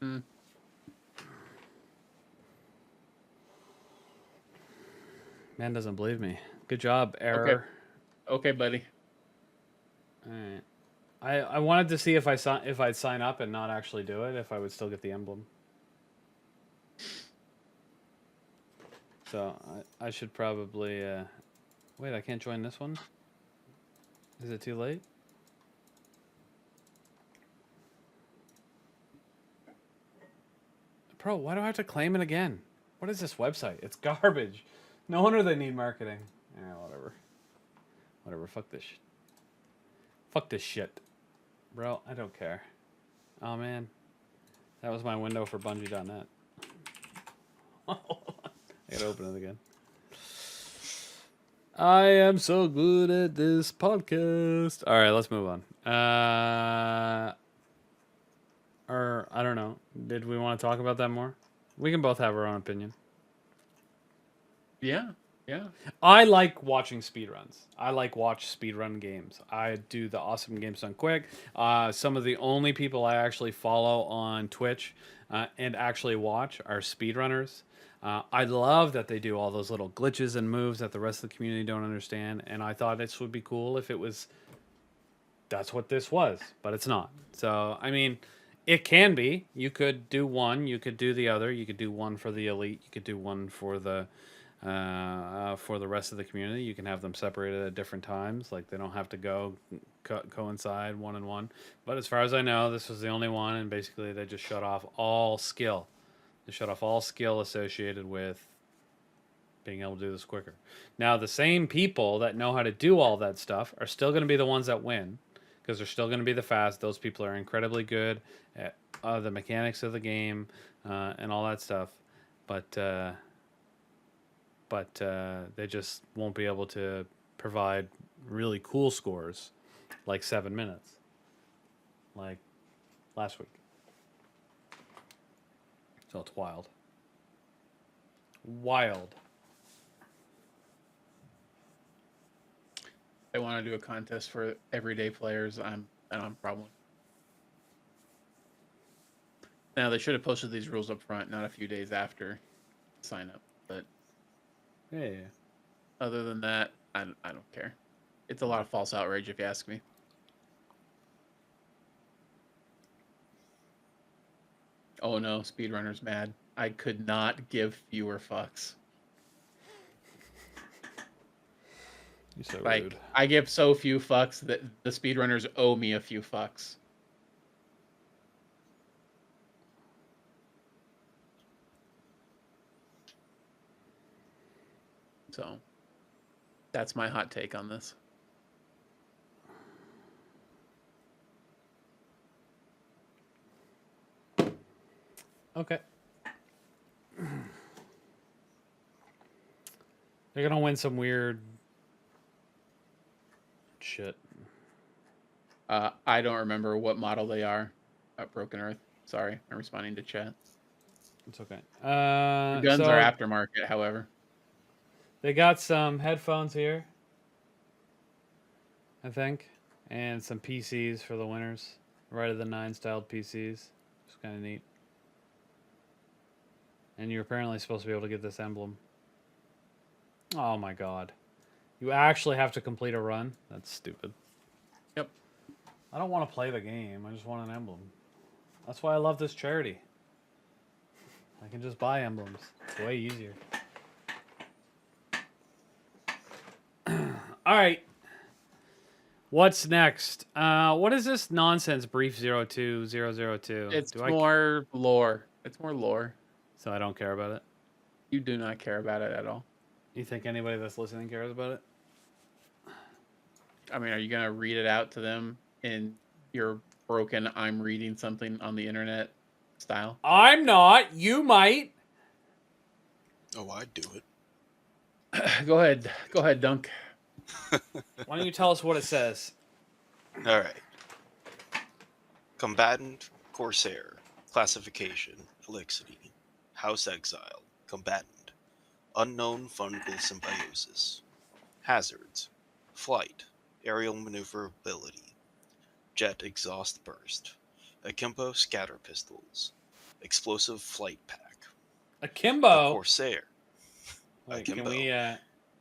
Hmm. Man doesn't believe me. Good job, error. Okay, buddy. All right. I wanted to see if I'd sign up and not actually do it, if I would still get the emblem. So I should probably wait. I can't join this one. Is it too late? Bro, why do I have to claim it again? What is this website? It's garbage. No wonder they need marketing. Yeah, whatever. Whatever. Fuck this shit. Fuck this shit. Bro, I don't care. Oh, man. That was my window for Bungie.net. I gotta open it again. I am so good at this podcast. All right, let's move on. Or, I don't know. Did we want to talk about that more? We can both have our own opinion. Yeah. Yeah. I like watching speedruns. I like watch speedrun games. I do the Awesome Games Done Quick. Some of the only people I actually follow on Twitch and actually watch are speedrunners. I love that they do all those little glitches and moves that the rest of the community don't understand. And I thought this would be cool if it was... That's what this was. But it's not. So, I mean... It can be. You could do one. You could do the other. You could do one for the elite. You could do one for the rest of the community. You can have them separated at different times. Like they don't have to go coincide one and one. But as far as I know, this was the only one, and basically they just shut off all skill. They shut off all skill associated with being able to do this quicker. Now, the same people that know how to do all that stuff are still going to be the ones that win. Because they're still going to be the fast. Those people are incredibly good at the mechanics of the game and all that stuff, but they just won't be able to provide really cool scores, like 7 minutes, like last week. So it's wild. Wild. They want to do a contest for everyday players. I'm probably. Now they should have posted these rules up front, not a few days after sign up. But Yeah. other than that, I don't care. It's a lot of false outrage, if you ask me. Oh no, speedrunner's mad. I could not give fewer fucks. You're so Like, rude. I give so few fucks that the speedrunners owe me a few fucks. So, that's my hot take on this. Okay. They're gonna win some weird shit. I don't remember what model they are at Broken Earth. Sorry, I'm responding to chat. It's okay. The guns are aftermarket, however. They got some headphones here, I think, and some PCs for the winners. Right of the 9 styled PCs. It's kind of neat. And you're apparently supposed to be able to get this emblem. Oh my god. You actually have to complete a run? That's stupid. Yep. I don't want to play the game. I just want an emblem. That's why I love this charity. I can just buy emblems. It's way easier. All right. What's next? What is this nonsense? Brief 02002. It's more lore. It's more lore. So I don't care about it. You do not care about it at all. You think anybody that's listening cares about it? I mean, are you gonna read it out to them in your broken "I'm reading something on the internet" style? I'm not. You might. Oh, I'd do it. Go ahead, Dunk. Why don't you tell us what it says? All right. Combatant, Corsair, Classification, Elixity, House Exile, Combatant, Unknown Fungal Symbiosis, Hazards, Flight, Aerial Maneuverability, Jet Exhaust Burst, Akimbo Scatter Pistols, Explosive Flight Pack, the Akimbo. Corsair, Wait, Akimbo.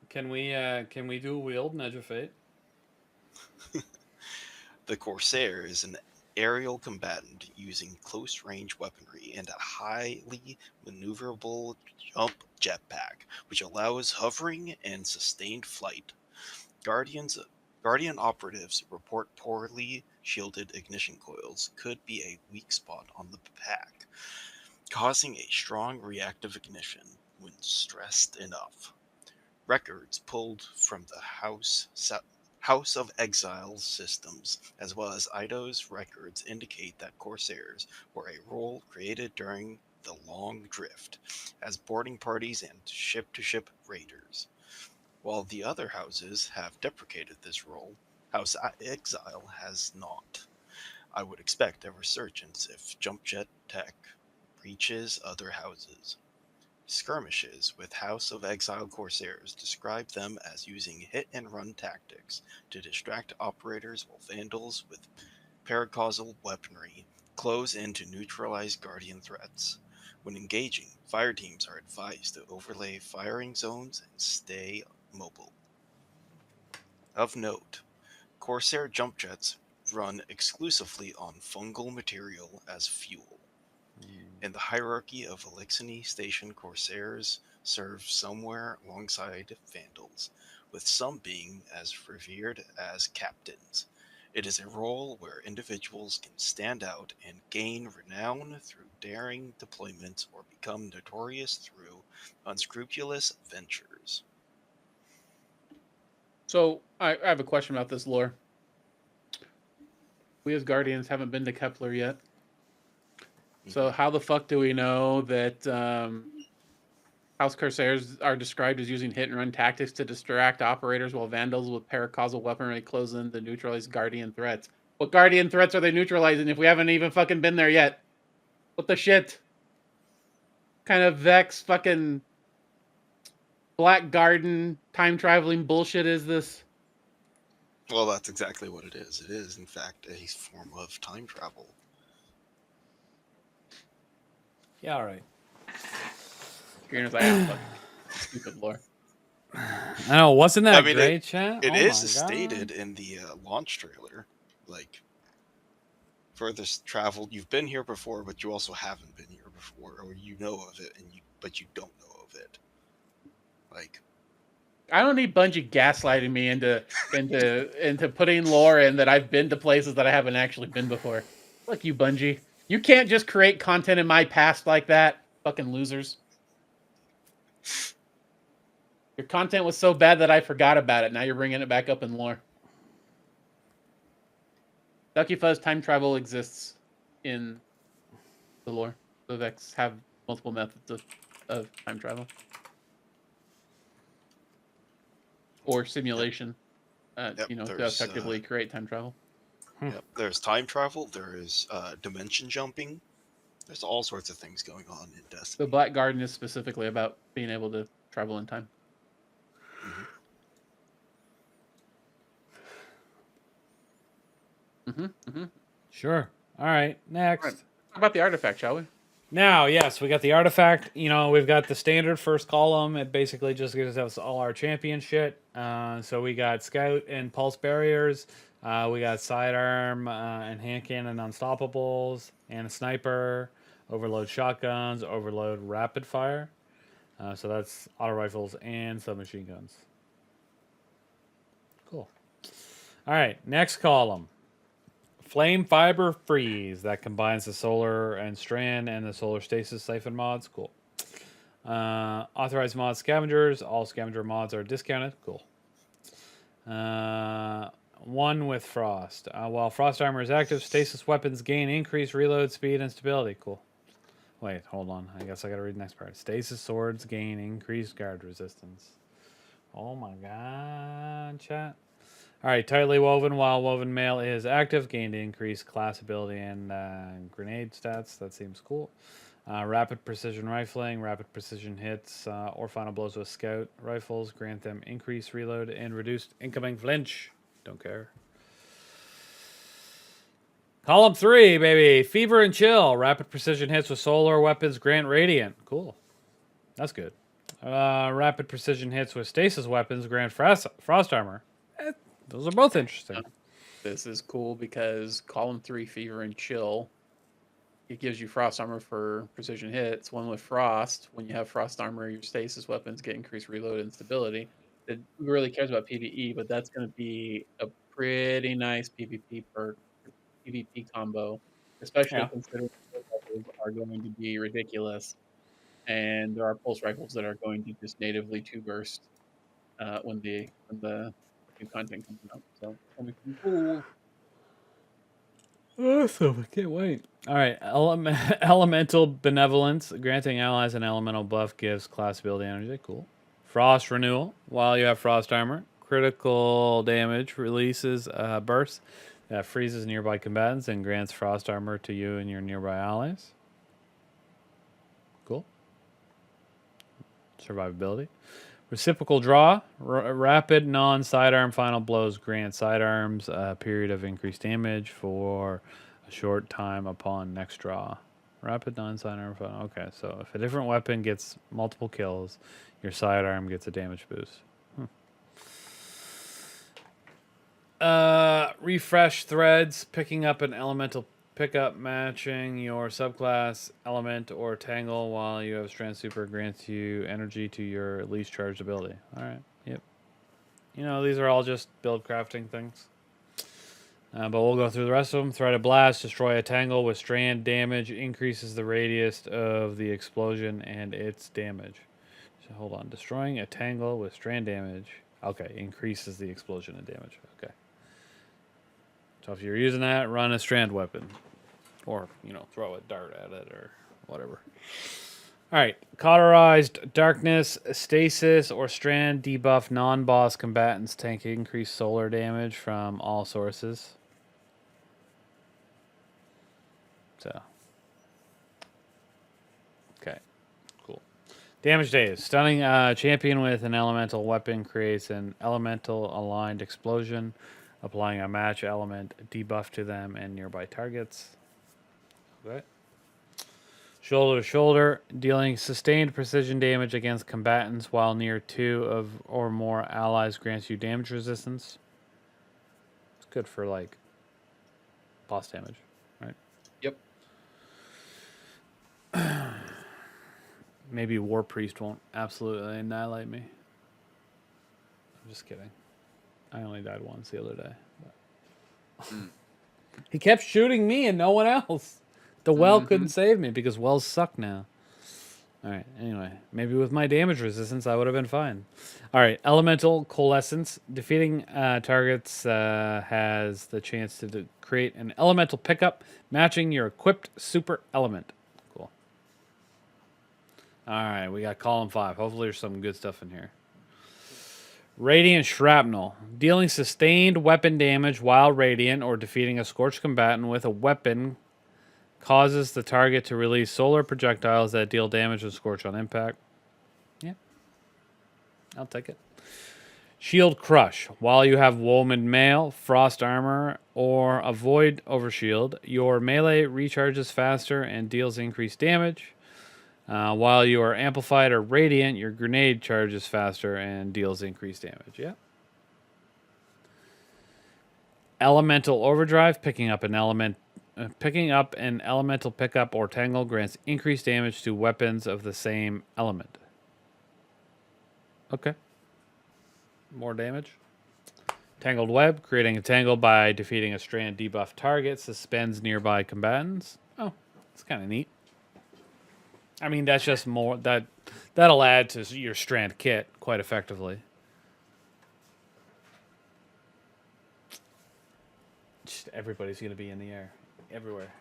can we do a wield and Edge of Fate? The Corsair is an aerial combatant using close-range weaponry and a highly maneuverable jump jetpack, which allows hovering and sustained flight. Guardian operatives report poorly shielded ignition coils could be a weak spot on the pack, causing a strong reactive ignition when stressed enough. Records pulled from the House of Exile systems, as well as Ido's records, indicate that Corsairs were a role created during the Long Drift as boarding parties and ship-to-ship raiders. While the other houses have deprecated this role, House Exile has not. I would expect a resurgence if jump jet tech reaches other houses. Skirmishes with House of Exile Corsairs describe them as using hit-and-run tactics to distract operators while Vandals with paracausal weaponry close in to neutralize Guardian threats. When engaging, fire teams are advised to overlay firing zones and stay mobile. Of note, Corsair jump jets run exclusively on fungal material as fuel. In the hierarchy of Elixir Station, Corsairs serve somewhere alongside Vandals, with some being as revered as captains. It is a role where individuals can stand out and gain renown through daring deployments or become notorious through unscrupulous ventures. So I have a question about this lore. We as Guardians haven't been to Kepler yet. So how the fuck do we know that House Corsairs are described as using hit-and-run tactics to distract operators while Vandals with paracausal weaponry close in to neutralize Guardian threats? What Guardian threats are they neutralizing if we haven't even fucking been there yet? What the shit? Kind of Vex fucking Black Garden time-traveling bullshit is this? Well, that's exactly what it is. It is, in fact, a form of time travel. Yeah, all right. Greener's like, ah, fuck. Stupid lore. I know, wasn't that great, chat? It Oh is my stated God. in the launch trailer, like, furthest traveled. You've been here before, but you also haven't been here before, or you know of it, but you don't know of it. Like, I don't need Bungie gaslighting me into putting lore in that I've been to places that I haven't actually been before. Fuck you, Bungie. You can't just create content in my past like that. Fucking losers. Your content was so bad that I forgot about it. Now you're bringing it back up in lore. Ducky Fuzz time travel exists in the lore. The Vex have multiple methods of time travel. Or simulation. To effectively create time travel. Yep, there's time travel, there is dimension jumping. There's all sorts of things going on in Destiny. The Black Garden is specifically about being able to travel in time. Sure. All right, next. Right. Talk about the artifact, shall we? Now, yes, we got the artifact. You know, we've got the standard first column. It basically just gives us all our champion shit. So we got scout and pulse barriers. We got sidearm and hand cannon unstoppables and a sniper. Overload shotguns. Overload rapid fire. So that's auto rifles and submachine guns. Cool. All right, next column. Flame Fiber Freeze. That combines the Solar and Strand and the Solar Stasis Siphon mods. Cool. Authorized mod Scavengers. All Scavenger mods are discounted. Cool. One with Frost. While Frost Armor is active, Stasis weapons gain increased reload speed and stability. Cool. Wait, hold on. I guess I gotta read the next part. Stasis swords gain increased guard resistance. Oh my god, chat. All right, tightly woven while woven mail is active. Gain to increase class ability and grenade stats. That seems cool. Rapid precision rifling, rapid precision hits, or final blows with scout rifles grant them increased reload and reduced incoming flinch. Don't care. Column 3, baby. Fever and chill. Rapid precision hits with solar weapons grant radiant. Cool. That's good. Rapid precision hits with stasis weapons grant frost armor. Those are both interesting. This is cool because column 3 fever and chill. It gives you frost armor for precision hits. One with frost. When you have frost armor, your stasis weapons get increased reload and stability. It really cares about PvE, but that's going to be a pretty nice PvP perk, PvP combo, especially Yeah. considering the levels are going to be ridiculous. And there are pulse rifles that are going to just natively two burst when the new content comes out. So it's gonna be pretty cool. Awesome. I can't wait. All right. Elemental Benevolence. Granting allies an elemental buff gives class ability energy. Cool. Frost Renewal. While you have frost armor, critical damage releases burst that freezes nearby combatants and grants frost armor to you and your nearby allies. Cool. Survivability. Reciprocal draw. Rapid non-sidearm final blows grant sidearms a period of increased damage for a short time upon next draw. Rapid non-sidearm final. Okay, so if a different weapon gets multiple kills, your sidearm gets a damage boost. Refresh threads. Picking up an elemental pickup matching your subclass element or tangle while you have strand super grants you energy to your least charged ability. All right. Yep. You know, these are all just build crafting things. But we'll go through the rest of them. Threaded blast. Destroy a tangle with strand damage. Increases the radius of the explosion and its damage. So hold on. Destroying a tangle with strand damage. Okay. Increases the explosion and damage. Okay. So if you're using that, run a strand weapon. Or, you know, throw a dart at it or whatever. All right. Cauterized darkness, stasis, or strand debuff non-boss combatants tank increased solar damage from all sources. So. Okay. Cool. Damage days. Stunning champion with an elemental weapon creates an elemental aligned explosion, applying a match element debuff to them and nearby targets. Okay. Shoulder to shoulder, dealing sustained precision damage against combatants while near 2 of or more allies grants you damage resistance. It's good for like boss damage, right? Yep. Maybe War Priest won't absolutely annihilate me. I'm just kidding. I only died once the other day. He kept shooting me and no one else. The well couldn't save me because wells suck now. All right. Anyway, maybe with my damage resistance, I would have been fine. All right. Elemental Coalescence. Defeating targets has the chance to create an elemental pickup matching your equipped super element. Cool. All right. We got column 5. Hopefully there's some good stuff in here. Radiant Shrapnel. Dealing sustained weapon damage while radiant or defeating a scorched combatant with a weapon causes the target to release solar projectiles that deal damage with scorch on impact. Yeah. I'll take it. Shield Crush. While you have woven mail, frost armor, or a void overshield, your melee recharges faster and deals increased damage. While you are amplified or radiant, your grenade charges faster and deals increased damage. Yeah. Elemental Overdrive. Picking up an elemental pickup or tangle grants increased damage to weapons of the same element. Okay. More damage. Tangled Web. Creating a tangle by defeating a strand debuff target suspends nearby combatants. Oh, that's kind of neat. I mean, that's just more that'll add to your strand kit quite effectively. Just everybody's going to be in the air. Everywhere,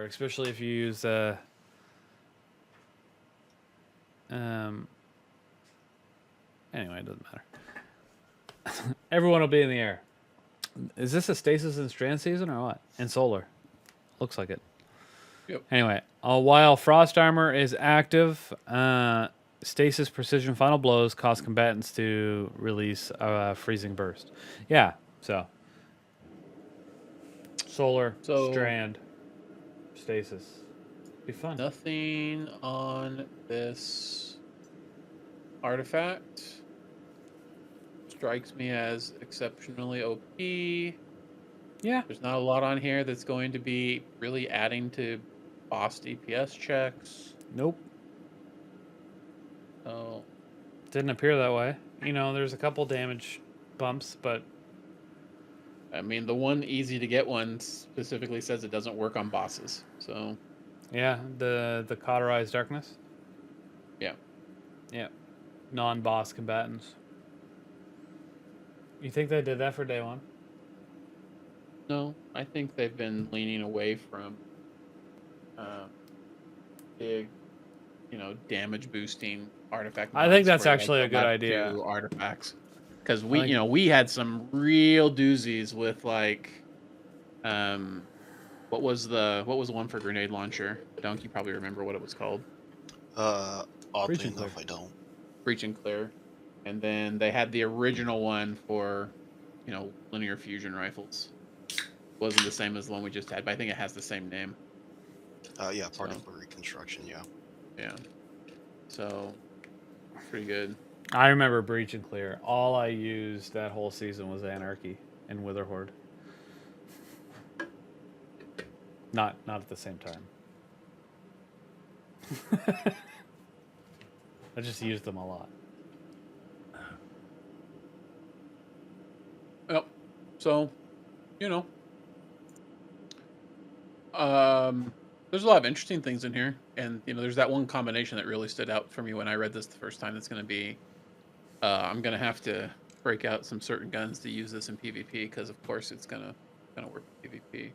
especially if you use anyway, it doesn't matter. Everyone will be in the air. Is this a stasis and strand season or what? And solar. Looks like it. Yep. Anyway, while frost armor is active, stasis precision final blows cause combatants to release a freezing burst. Yeah, so solar, strand, stasis. Be fun. Nothing on this artifact strikes me as exceptionally OP. Yeah. There's not a lot on here that's going to be really adding to boss DPS checks. Nope. Oh. Didn't appear that way. You know, there's a couple damage bumps, but I mean, the one easy to get one specifically says it doesn't work on bosses. So yeah, the cauterized darkness. Yeah. Yeah. Non-boss combatants. You think they did that for day one? No, I think they've been leaning away from big, damage boosting artifact. I think that's mods where actually they a go good back idea. to artifacts, because we had some real doozies with like, what was the one for grenade launcher? Donkey probably remember what it was called. Oddly enough, I don't. Breach and Clear, and then they had the original one for, linear fusion rifles. Wasn't the same as the one we just had, but I think it has the same name. Yeah, particle reconstruction. Yeah. Yeah. So, pretty good. I remember Breach and Clear. All I used that whole season was Anarchy and Witherhoard. Not at the same time. I just used them a lot. Yep. So, there's a lot of interesting things in here, and there's that one combination that really stood out for me when I read this the first time. That's going to be, I'm going to have to break out some certain guns to use this in PvP, because of course it's gonna work in PvP.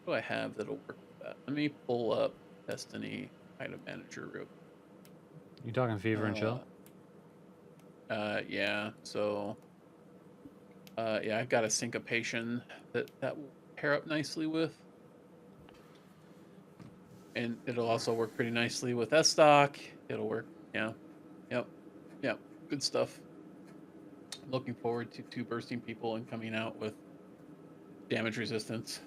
What do I have that'll work with that? Let me pull up Destiny item manager real quick. You talking Fever and Chill? Yeah. So, yeah, I've got a syncopation that will pair up nicely with. And it'll also work pretty nicely with S-Stock. It'll work, yeah. Yep. Good stuff. I'm looking forward to 2 bursting people and coming out with damage resistance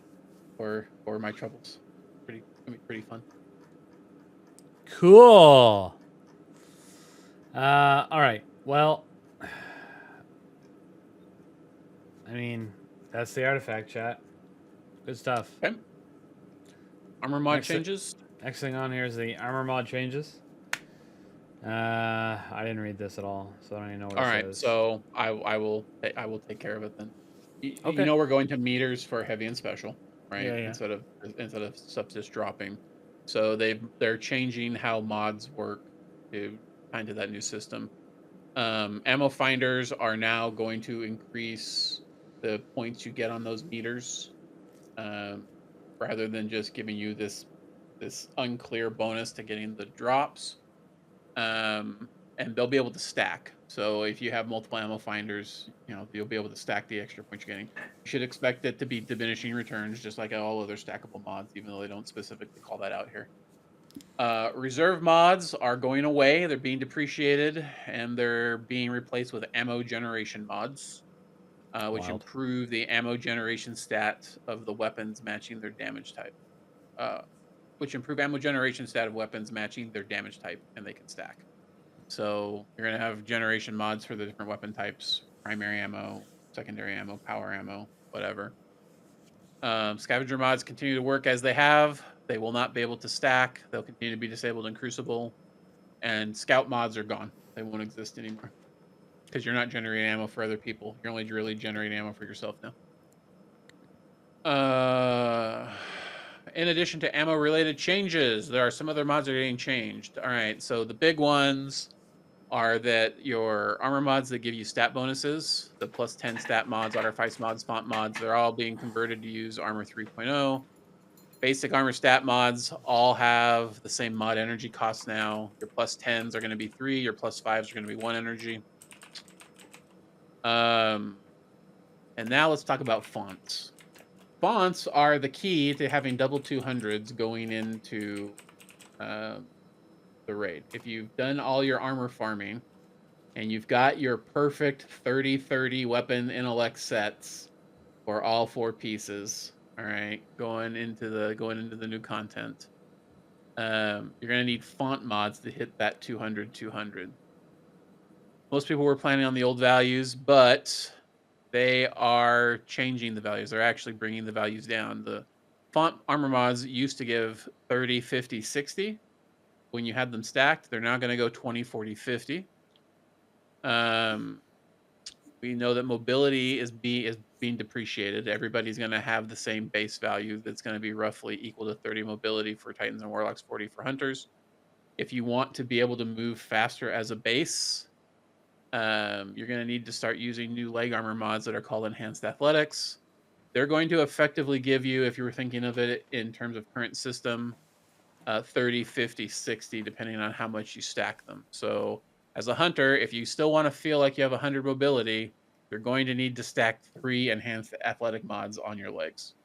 or my troubles. Gonna be pretty fun. Cool. All right. Well, I mean, that's the artifact chat. Good stuff. Okay. Armor mod changes. Next thing on here is the armor mod changes. I didn't read this at all, so I don't even know what it says. All right, so I will take care of it then. Okay. We're going to meters for heavy and special, right? Yeah. Instead of subs just dropping. So they're changing how mods work to kind of that new system. Ammo finders are now going to increase the points you get on those meters, rather than just giving you this unclear bonus to getting the drops. And they'll be able to stack. So if you have multiple ammo finders, you'll be able to stack the extra points you're getting. You should expect it to be diminishing returns, just like all other stackable mods, even though they don't specifically call that out here. Reserve mods are going away. They're being depreciated, and they're being replaced with ammo generation mods, which improve the ammo generation stat of the weapons matching their damage type. Which improve ammo generation stat of weapons matching their damage type, and they can stack. So you're going to have generation mods for the different weapon types: primary ammo, secondary ammo, power ammo, whatever. Scavenger mods continue to work as they have. They will not be able to stack. They'll continue to be disabled in Crucible. And scout mods are gone. They won't exist anymore, because you're not generating ammo for other people. You're only really generating ammo for yourself now. In addition to ammo-related changes, there are some other mods that are getting changed. All right, so the big ones are that your armor mods that give you stat bonuses, the plus 10 stat mods, artifice mods, font mods, they're all being converted to use armor 3.0. Basic armor stat mods all have the same mod energy cost now. Your plus 10s are going to be 3, your plus 5s are going to be 1 energy. And now let's talk about fonts. Fonts are the key to having double 200s going into the raid. If you've done all your armor farming and you've got your perfect 30-30 weapon intellect sets for all 4 pieces, all right, going into the new content, you're gonna need font mods to hit that 200. Most people were planning on the old values, but they are changing the values. They're actually bringing the values down. The font armor mods used to give 30, 50, 60. When you had them stacked, they're now going to go 20, 40, 50. We know that mobility is being depreciated. Everybody's going to have the same base value that's going to be roughly equal to 30 mobility for Titans and Warlocks, 40 for Hunters. If you want to be able to move faster as a base, you're going to need to start using new leg armor mods that are called Enhanced Athletics. They're going to effectively give you, if you were thinking of it in terms of current system, 30, 50, 60, depending on how much you stack them. So as a hunter, if you still want to feel like you have 100 mobility, you're going to need to stack 3 Enhanced Athletic mods on your legs.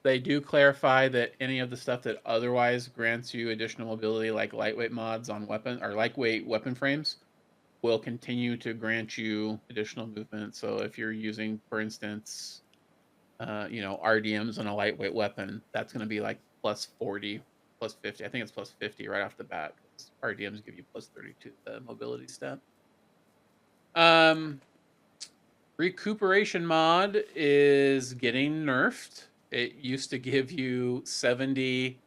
They do clarify that any of the stuff that otherwise grants you additional mobility, like lightweight mods on weapon or lightweight weapon frames, will continue to grant you additional movement. So if you're using, for instance, RDMs on a lightweight weapon, that's going to be like plus 40, plus 50. I think it's plus 50 right off the bat. RDMs give you plus 32 the mobility stat. Recuperation mod is getting nerfed. It used to give you 70.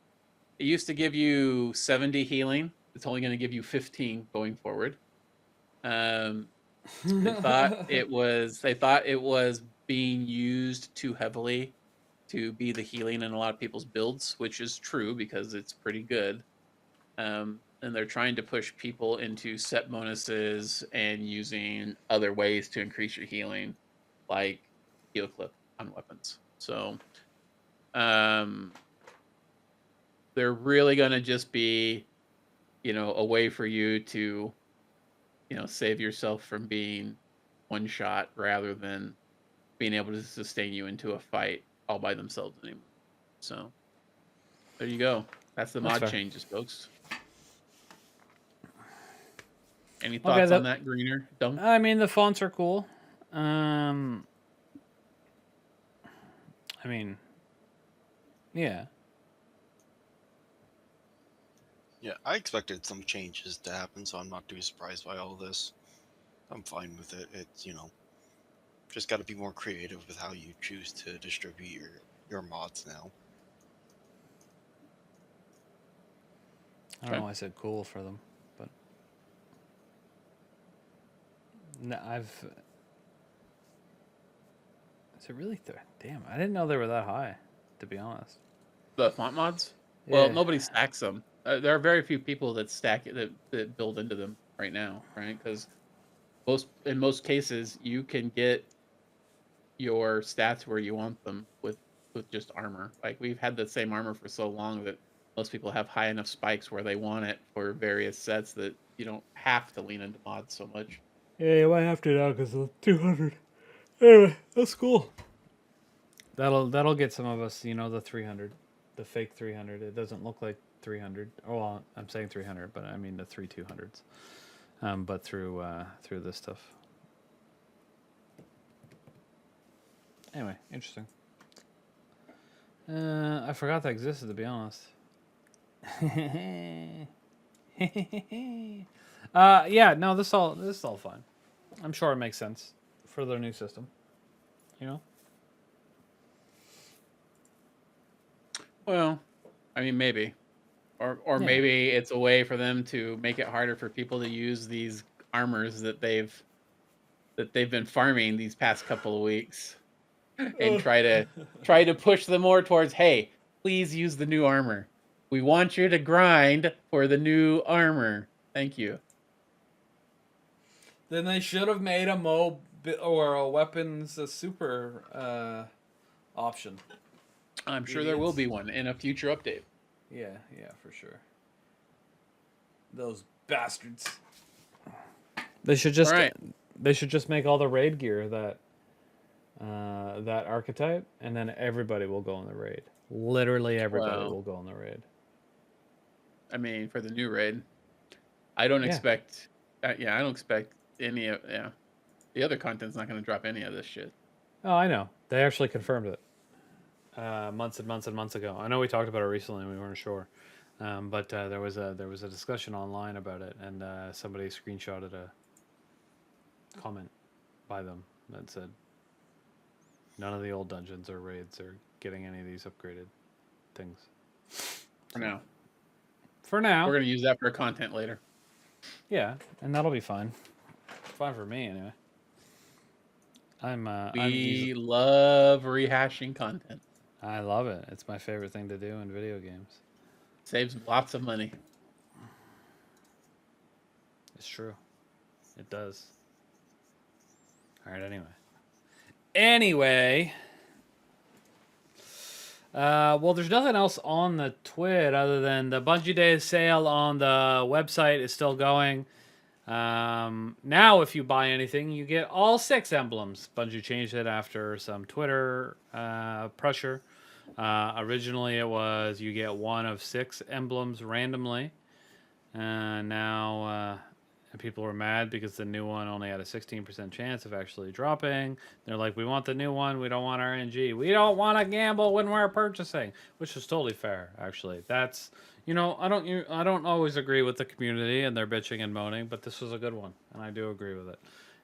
It used to give you 70 healing. It's only going to give you 15 going forward. They thought it was being used too heavily to be the healing in a lot of people's builds, which is true because it's pretty good. And they're trying to push people into set bonuses and using other ways to increase your healing, like heal clip on weapons. So they're really going to just be, a way for you to, save yourself from being one shot rather than being able to sustain you into a fight all by themselves anymore. So there you go. That's the mod changes, folks. Any thoughts on that, Greener? Dunk? I mean, the fonts are cool. Yeah. Yeah, I expected some changes to happen, so I'm not too surprised by all this. I'm fine with it. It's, just got to be more creative with how you choose to distribute your mods now. I don't know why I said cool for them, but no, is it really damn, I didn't know they were that high, to be honest. The font mods? Yeah. Well, nobody stacks them. There are very few people that stack it, that build into them right now, right? Because in most cases, you can get your stats where you want them with just armor. Like, we've had the same armor for so long that most people have high enough spikes where they want it for various sets that you don't have to lean into mods so much. Yeah, you might have to now because of 200. Anyway, that's cool. That'll get some of us, the 300, the fake 300. It doesn't look like 300. Oh, well, I'm saying 300, but I mean the 200s. But through this stuff. Anyway, interesting. I forgot that existed, to be honest. Yeah, no, this is all fine. I'm sure it makes sense for their new system. Well, I mean, maybe. Or maybe it's a way for them to make it harder for people to use these armors that they've been farming these past couple of weeks, and try to push them more towards, hey, please use the new armor. We want you to grind for the new armor. Thank you. Then they should have made a weapons super option. I'm sure there will be one in a future update. Yeah, for sure. Those bastards. They should All just right. make all the raid gear that that archetype, and then everybody will go in the raid. Literally everybody Well, will go in the raid. I mean, for the new raid, I don't Yeah. expect. Yeah, I don't expect any of. Yeah, the other content's not going to drop any of this shit. Oh, I know. They actually confirmed it months and months and months ago. I know we talked about it recently, and we weren't sure. But there was a discussion online about it, and somebody screenshotted a comment by them that said none of the old dungeons or raids are getting any of these upgraded things. For now, For now, we're going to use that for content later. yeah, and that'll be fine. Fine for me anyway. We love rehashing content. I love it. It's my favorite thing to do in video games. Saves lots of money. It's true. It does. All right. Anyway. Well, there's nothing else on the Twit other than the Bungie Day sale on the website is still going. Now, if you buy anything, you get all 6 emblems. Bungie changed it after some Twitter pressure. Originally, it was you get 1 of 6 emblems randomly. Now, people were mad because the new one only had a 16% chance of actually dropping. They're like, we want the new one. We don't want RNG. We don't want to gamble when we're purchasing, which is totally fair, actually. That's, I don't always agree with the community and their bitching and moaning, but this was a good one, and I do agree with it.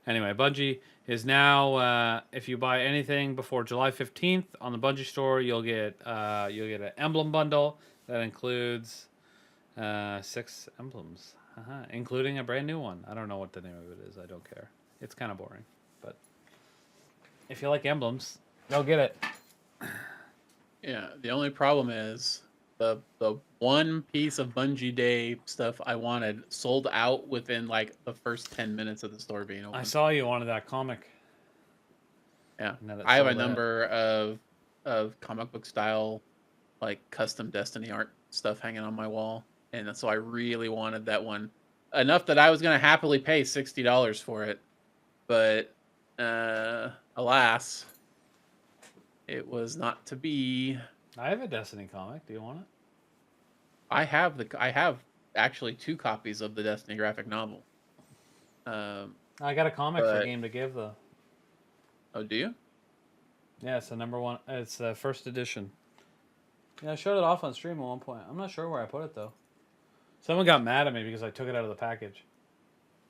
Anyway, Bungie is now, if you buy anything before July 15th on the Bungie store, you'll get an emblem bundle that includes 6 emblems. Including a brand new one. I don't know what the name of it is. I don't care. It's kind of boring. But if you like emblems, go get it. Yeah, the only problem is the one piece of Bungie Day stuff I wanted sold out within like the first 10 minutes of the store being open. I saw you wanted that comic. Yeah, I have a number of comic book style, like custom Destiny art stuff hanging on my wall. And so I really wanted that one enough that I was going to happily pay $60 for it. But alas, it was not to be. I have a Destiny comic. Do you want it? I have actually 2 copies of the Destiny graphic novel. I got a comic for Game to Give though. Oh, do you? Yeah, it's the number 1. It's the first edition. Yeah, I showed it off on stream at one point. I'm not sure where I put it though. Someone got mad at me because I took it out of the package.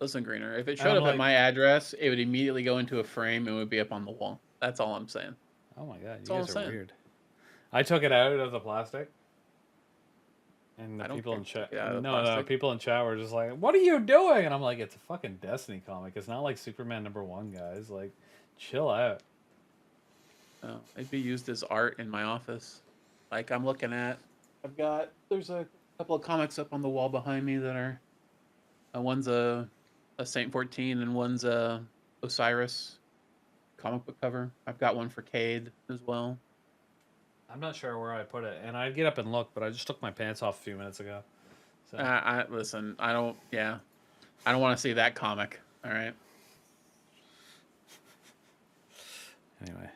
Listen, Greener, if it showed up at my address, it would immediately go into a frame and would be up on the wall. That's all I'm saying. Oh my god, you guys are weird. I took it out of the plastic. And the people in chat, people in chat were just like, "What are you doing?" And I'm like, "It's a fucking Destiny comic. It's not like Superman #1, guys. Like, chill out." Oh, it'd be used as art in my office. Like I'm looking at, there's a couple of comics up on the wall behind me that are, one's a Saint 14 and one's a Osiris comic book cover. I've got one for Cade as well. I'm not sure where I put it, and I'd get up and look, but I just took my pants off a few minutes ago. So. Listen, I don't want to see that comic. All right. Anyway,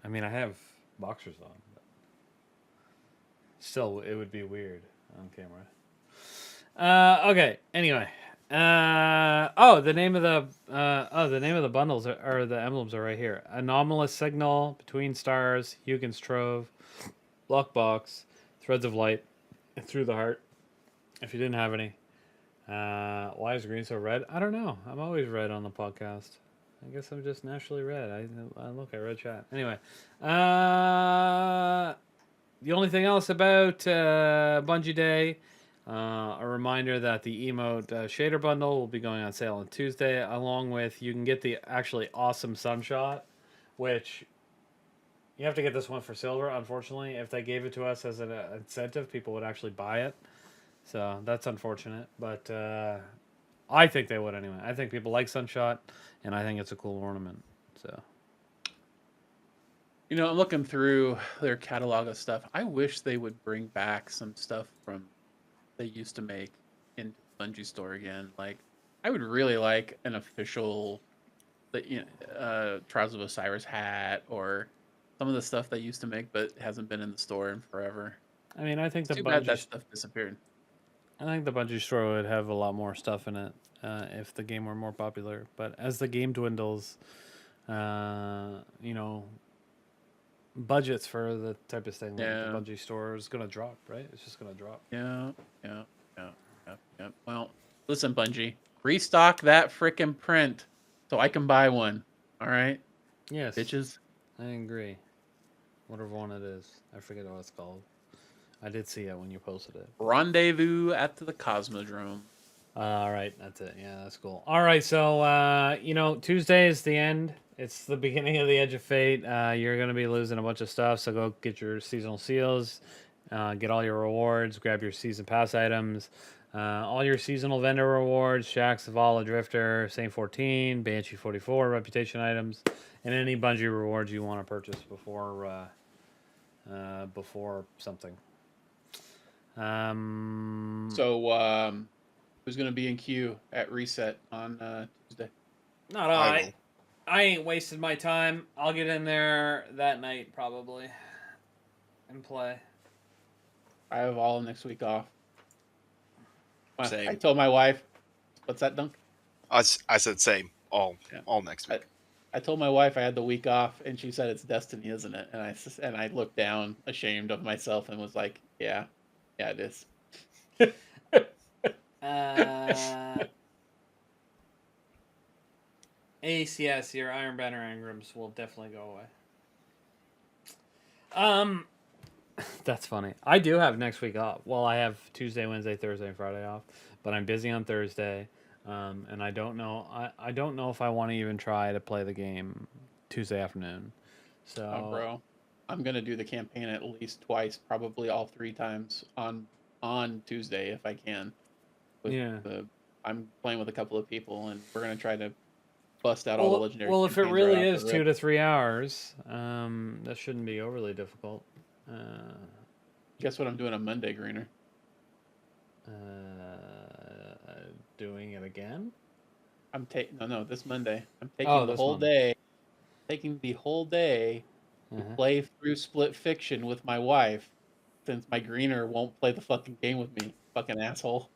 I mean, I have boxers on, but still, it would be weird on camera. Okay. Anyway, the name of the bundles or the emblems are right here. Anomalous Signal, Between Stars, Hugin's Trove, Lockbox, Threads of Light, and Through the Heart. If you didn't have any, why is green so red? I don't know. I'm always red on the podcast. I guess I'm just naturally red. I read chat. Anyway, the only thing else about Bungie Day, a reminder that the emote shader bundle will be going on sale on Tuesday, along with you can get the actually awesome Sunshot, which you have to get this one for silver. Unfortunately, if they gave it to us as an incentive, people would actually buy it. So that's unfortunate, but I think they would anyway. I think people like Sunshot, and I think it's a cool ornament. So, I'm looking through their catalog of stuff. I wish they would bring back some stuff from they used to make in Bungie Store again, like I would really like an official, Trials of Osiris hat or some of the stuff they used to make, but hasn't been in the store in forever. I mean, I think It's the too bad that Bungie, stuff disappeared. I think the Bungie store would have a lot more stuff in it if the game were more popular. But as the game dwindles, you know, budgets for the type of thing like the Yeah. Bungie store is gonna drop, right? It's just gonna drop. Yeah, yeah, yeah, yeah, yeah. Well, listen, Bungie, restock that frickin' print so I can buy one. All right, Yes, bitches. I agree. Whatever one it is, I forget what it's called. I did see it when you posted it. Rendezvous at the Cosmodrome. All right, that's it. Yeah, that's cool. All right, so you know, Tuesday is the end. It's the beginning of the Edge of Fate. You're gonna be losing a bunch of stuff, so go get your seasonal seals, get all your rewards, grab your season pass items, all your seasonal vendor rewards, Shack, Zavala, Drifter, Saint 14, Banshee 44, reputation items, and any Bungie rewards you want to purchase before something. So, who's gonna be in queue at reset on Tuesday? Not I I. will. I ain't wasted my time. I'll get in there that night probably and play. I have all next week off. I Same. told my wife, "What's that, Dunk?" I said same. All Yeah. all next week. I told my wife I had the week off, and she said it's destiny, isn't it? And I looked down, ashamed of myself, and was like, "Yeah, yeah, it is." Ace, yes, your Iron Banner engrams will definitely go away. That's funny. I do have next week off. Well, I have Tuesday, Wednesday, Thursday, and Friday off, but I'm busy on Thursday, and I don't know. I don't know if I want to even try to play the game Tuesday afternoon. So, Oh, bro, I'm gonna do the campaign at least twice, probably all 3 times on Tuesday if I can. Yeah. I'm playing with a couple of people, and we're gonna try to bust out all the legendary. Well, if it campaigns really right off is the 2 rip. to 3 hours, that shouldn't be overly difficult. Guess what I'm doing on Monday, Greener? Doing it again? I'm taking no this Monday. I'm taking Oh, the this whole Monday. day. Taking the whole day to Uh-huh. play through Split Fiction with my wife, since my Greener won't play the fucking game with me. Fucking asshole.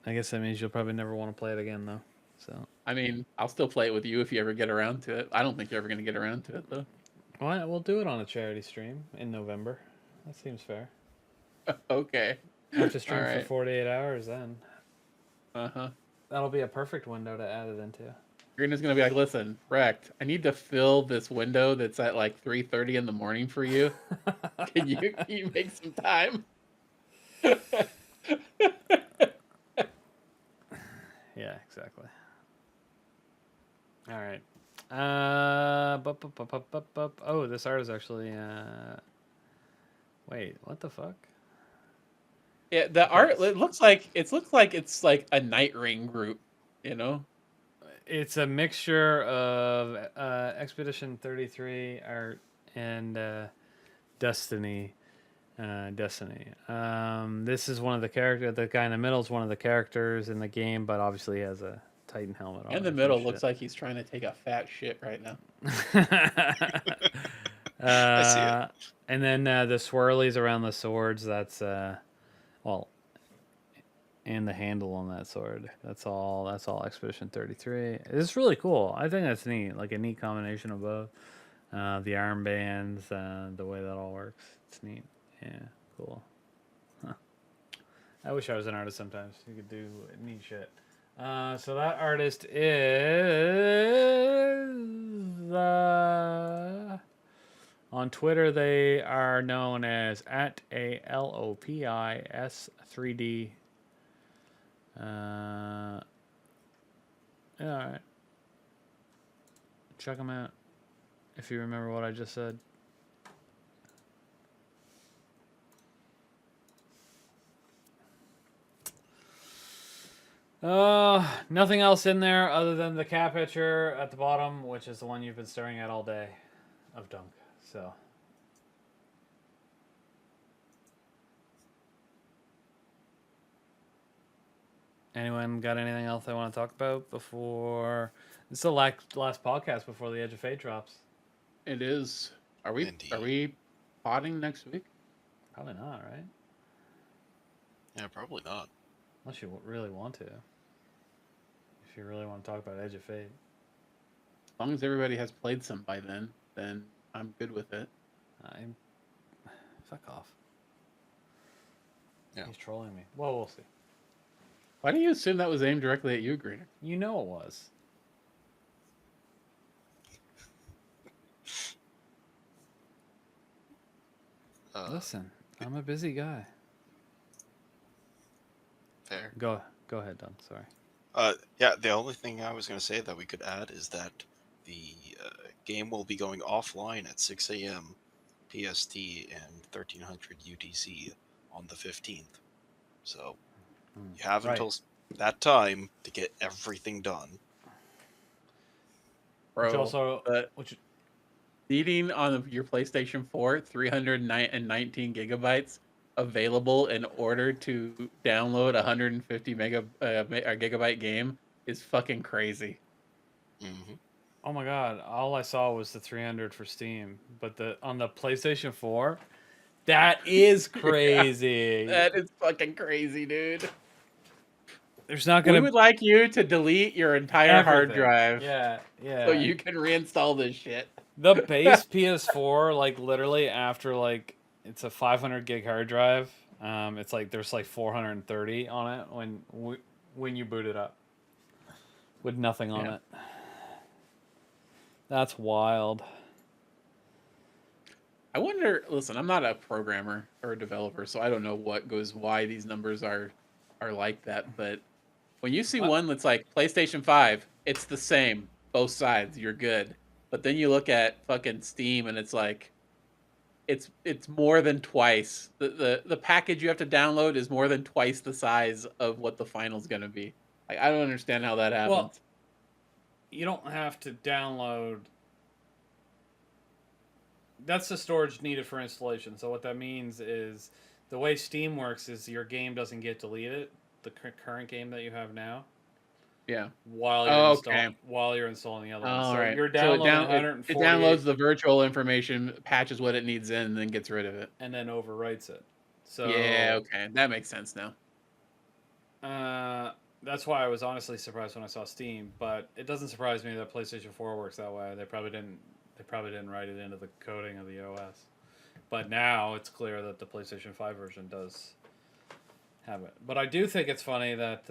I guess that means you'll probably never want to play it again, though. So, I mean, I'll still play it with you if you ever get around to it. I don't think you're ever gonna get around to it though. well, we'll do it on a charity stream in November. That seems fair. Okay. I have to stream All for right. 48 hours then. Uh-huh. That'll be a perfect window to add it into. Greener's gonna be like, listen, Wrecked, I need to fill this window that's at like 3:30 in the morning for you. Can you make some time? Yeah, exactly. All right. Oh, this art is actually. Wait, what the fuck? Yeah, the art it looks like it's like a Night Ring group, you know? It's a mixture of Expedition 33 art and Destiny. Destiny. This is one of the characters. The guy in the middle is one of the characters in the game, but obviously he has a Titan helmet on. In the or some middle looks shit. like he's trying to take a fat shit right now. I see it. And then the swirlies around the swords. That's well, and the handle on that sword. That's all. That's all Expedition 33. It's really cool. I think that's neat. Like a neat combination of both. The armbands, the way that all works. It's neat. Yeah, cool. Huh. I wish I was an artist sometimes. You could do neat shit. So that artist is on Twitter. They are known as at ALOPIS3D. Yeah, all right. Check them out if you remember what I just said. Nothing else in there other than the cat picture at the bottom, which is the one you've been staring at all day of Dunk. So Anyone got anything else they want to talk about before? This is the last podcast before the Edge of Fate drops. It is. Are we? Indeed. Are we potting next week? Probably not, right? Yeah, probably not. Unless you really want to. If you really want to talk about Edge of Fate. As long as everybody has played some by then I'm good with it. Fuck off. Yeah. He's trolling me. Well, we'll see. Why do you assume that was aimed directly at you, Greener? You know it was. Listen, I'm a busy guy. Fair. Go ahead, Don. Sorry. Yeah, the only thing I was going to say that we could add is that the game will be going offline at 6 a.m. PST and 1300 UTC on the 15th. So you have until that time to get everything done. Bro, Which also, seating on your PlayStation 4, 319 gigabytes available in order to download 150 gigabyte game is fucking crazy. Mm-hmm. oh my god, all I saw was the 300 for Steam, but on the PlayStation 4, that is crazy. That is fucking crazy, dude. There's not gonna. We would like you to delete your entire hard everything. drive. Yeah. So you can reinstall this shit. The base PS4, like literally after like it's a 500 gig hard drive. It's like there's like 430 on it when you boot it up with nothing on it. That's wild. I wonder. Listen, I'm not a programmer or a developer, so I don't know why these numbers are like that. But when you see one that's like PlayStation 5, it's the same both sides. You're good. But then you look at fucking Steam, and it's like, it's more than twice. The package you have to download is more than twice the size of what the final's gonna be. Like, I don't understand how that happens. Well, you don't have to download. That's the storage needed for installation. So what that means is the way Steam works is your game doesn't get deleted, the current game that you have now. Yeah. While you're installing the other one. So right. you're downloading 140. It downloads the virtual information, patches what it needs in, and then gets rid of it. And then overwrites it. So yeah, okay. That makes sense now. That's why I was honestly surprised when I saw Steam, but it doesn't surprise me that PlayStation 4 works that way. They probably didn't write it into the coding of the OS. But now it's clear that the PlayStation 5 version does have it. But I do think it's funny that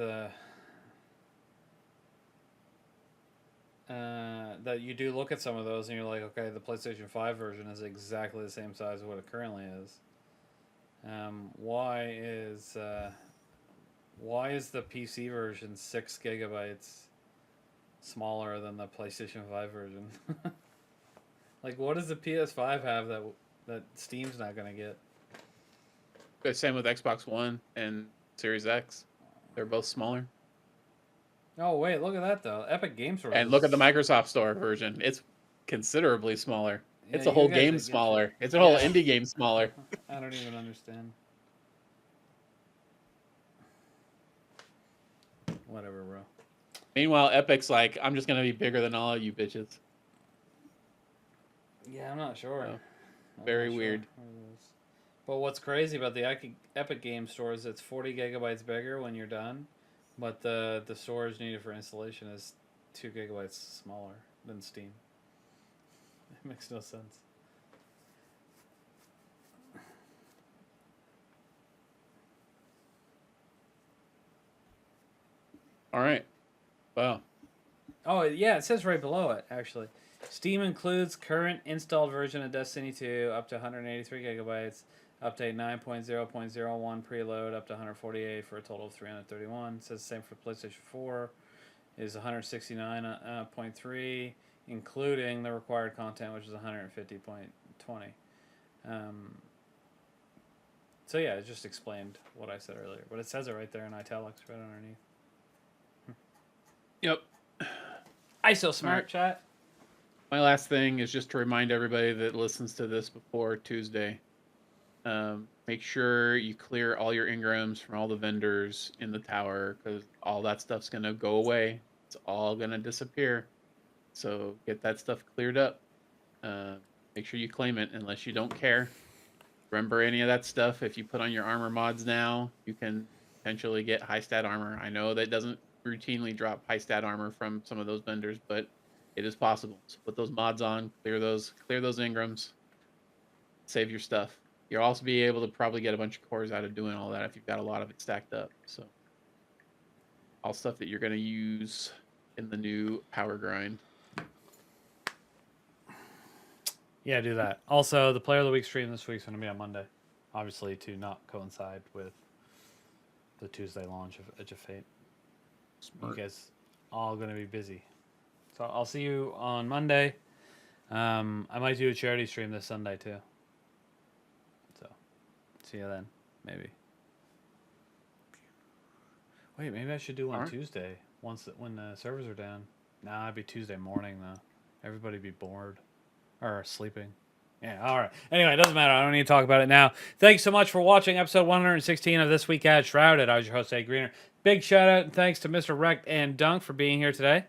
that you do look at some of those and you're like, okay, the PlayStation 5 version is exactly the same size as what it currently is. Why is the PC version 6 gigabytes smaller than the PlayStation 5 version? Like, what does the PS5 have that Steam's not gonna get? The same with Xbox One and Series X. They're both smaller. Oh wait, look at that though. Epic Games Store. And look at the Microsoft Store version. It's considerably smaller. Yeah, it's a whole you guys game get smaller. It's a whole indie game smaller. I don't even understand. Whatever, bro. Meanwhile, Epic's like, I'm just gonna be bigger than all of you bitches. Yeah, I'm not sure. So, very weird. But what's crazy about the Epic Game Store is it's 40 gigabytes bigger when you're done, but the storage needed for installation is 2 gigabytes smaller than Steam. It makes no sense. All right. Wow. Oh, yeah, it says right below it, actually. Steam includes current installed version of Destiny 2 up to 183 gigabytes, update 9.0.01 preload up to 148 for a total of 331. It says the same for PlayStation 4 is 169.3, including the required content, which is 150.20. So yeah, it just explained what I said earlier, but it says it right there in italics right underneath. Yep. ISO smart chat. My last thing is just to remind everybody that listens to this before Tuesday. Make sure you clear all your engrams from all the vendors in the tower, because all that stuff's gonna go away. It's all gonna disappear. So get that stuff cleared up. Make sure you claim it unless you don't care. Remember any of that stuff. If you put on your armor mods now, you can potentially get high stat armor. I know that doesn't routinely drop high stat armor from some of those vendors, but it is possible. So put those mods on, clear those engrams, save your stuff. You'll also be able to probably get a bunch of cores out of doing all that if you've got a lot of it stacked up. So all stuff that you're going to use in the new power grind. Yeah, do that. Also, the Player of the Week stream this week is going to be on Monday, obviously to not coincide with the Tuesday launch of Edge of Fate. Smart. You guys all going to be busy. So I'll see you on Monday. I might do a charity stream this Sunday too. So see you then, maybe. Wait, maybe I should do one Tuesday when the servers are down. Nah, it'd be Tuesday morning though. Everybody'd be bored or sleeping. Yeah, all right. Anyway, it doesn't matter. I don't need to talk about it now. Thanks so much for watching episode 116 of This Week at Shrouded. I was your host, Ed Greener. Big shout out and thanks to Mr. Wrecked and Dunk for being here today.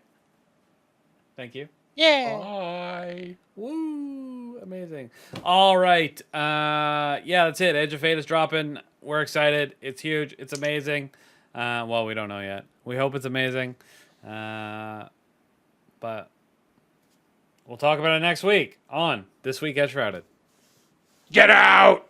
Thank you. Yeah. Bye. Woo! Amazing. All right. Yeah, that's it. Edge of Fate is dropping. We're excited. It's huge. It's amazing. Well, we don't know yet. We hope it's amazing. But we'll talk about it next week on This Week at Shrouded. Get out!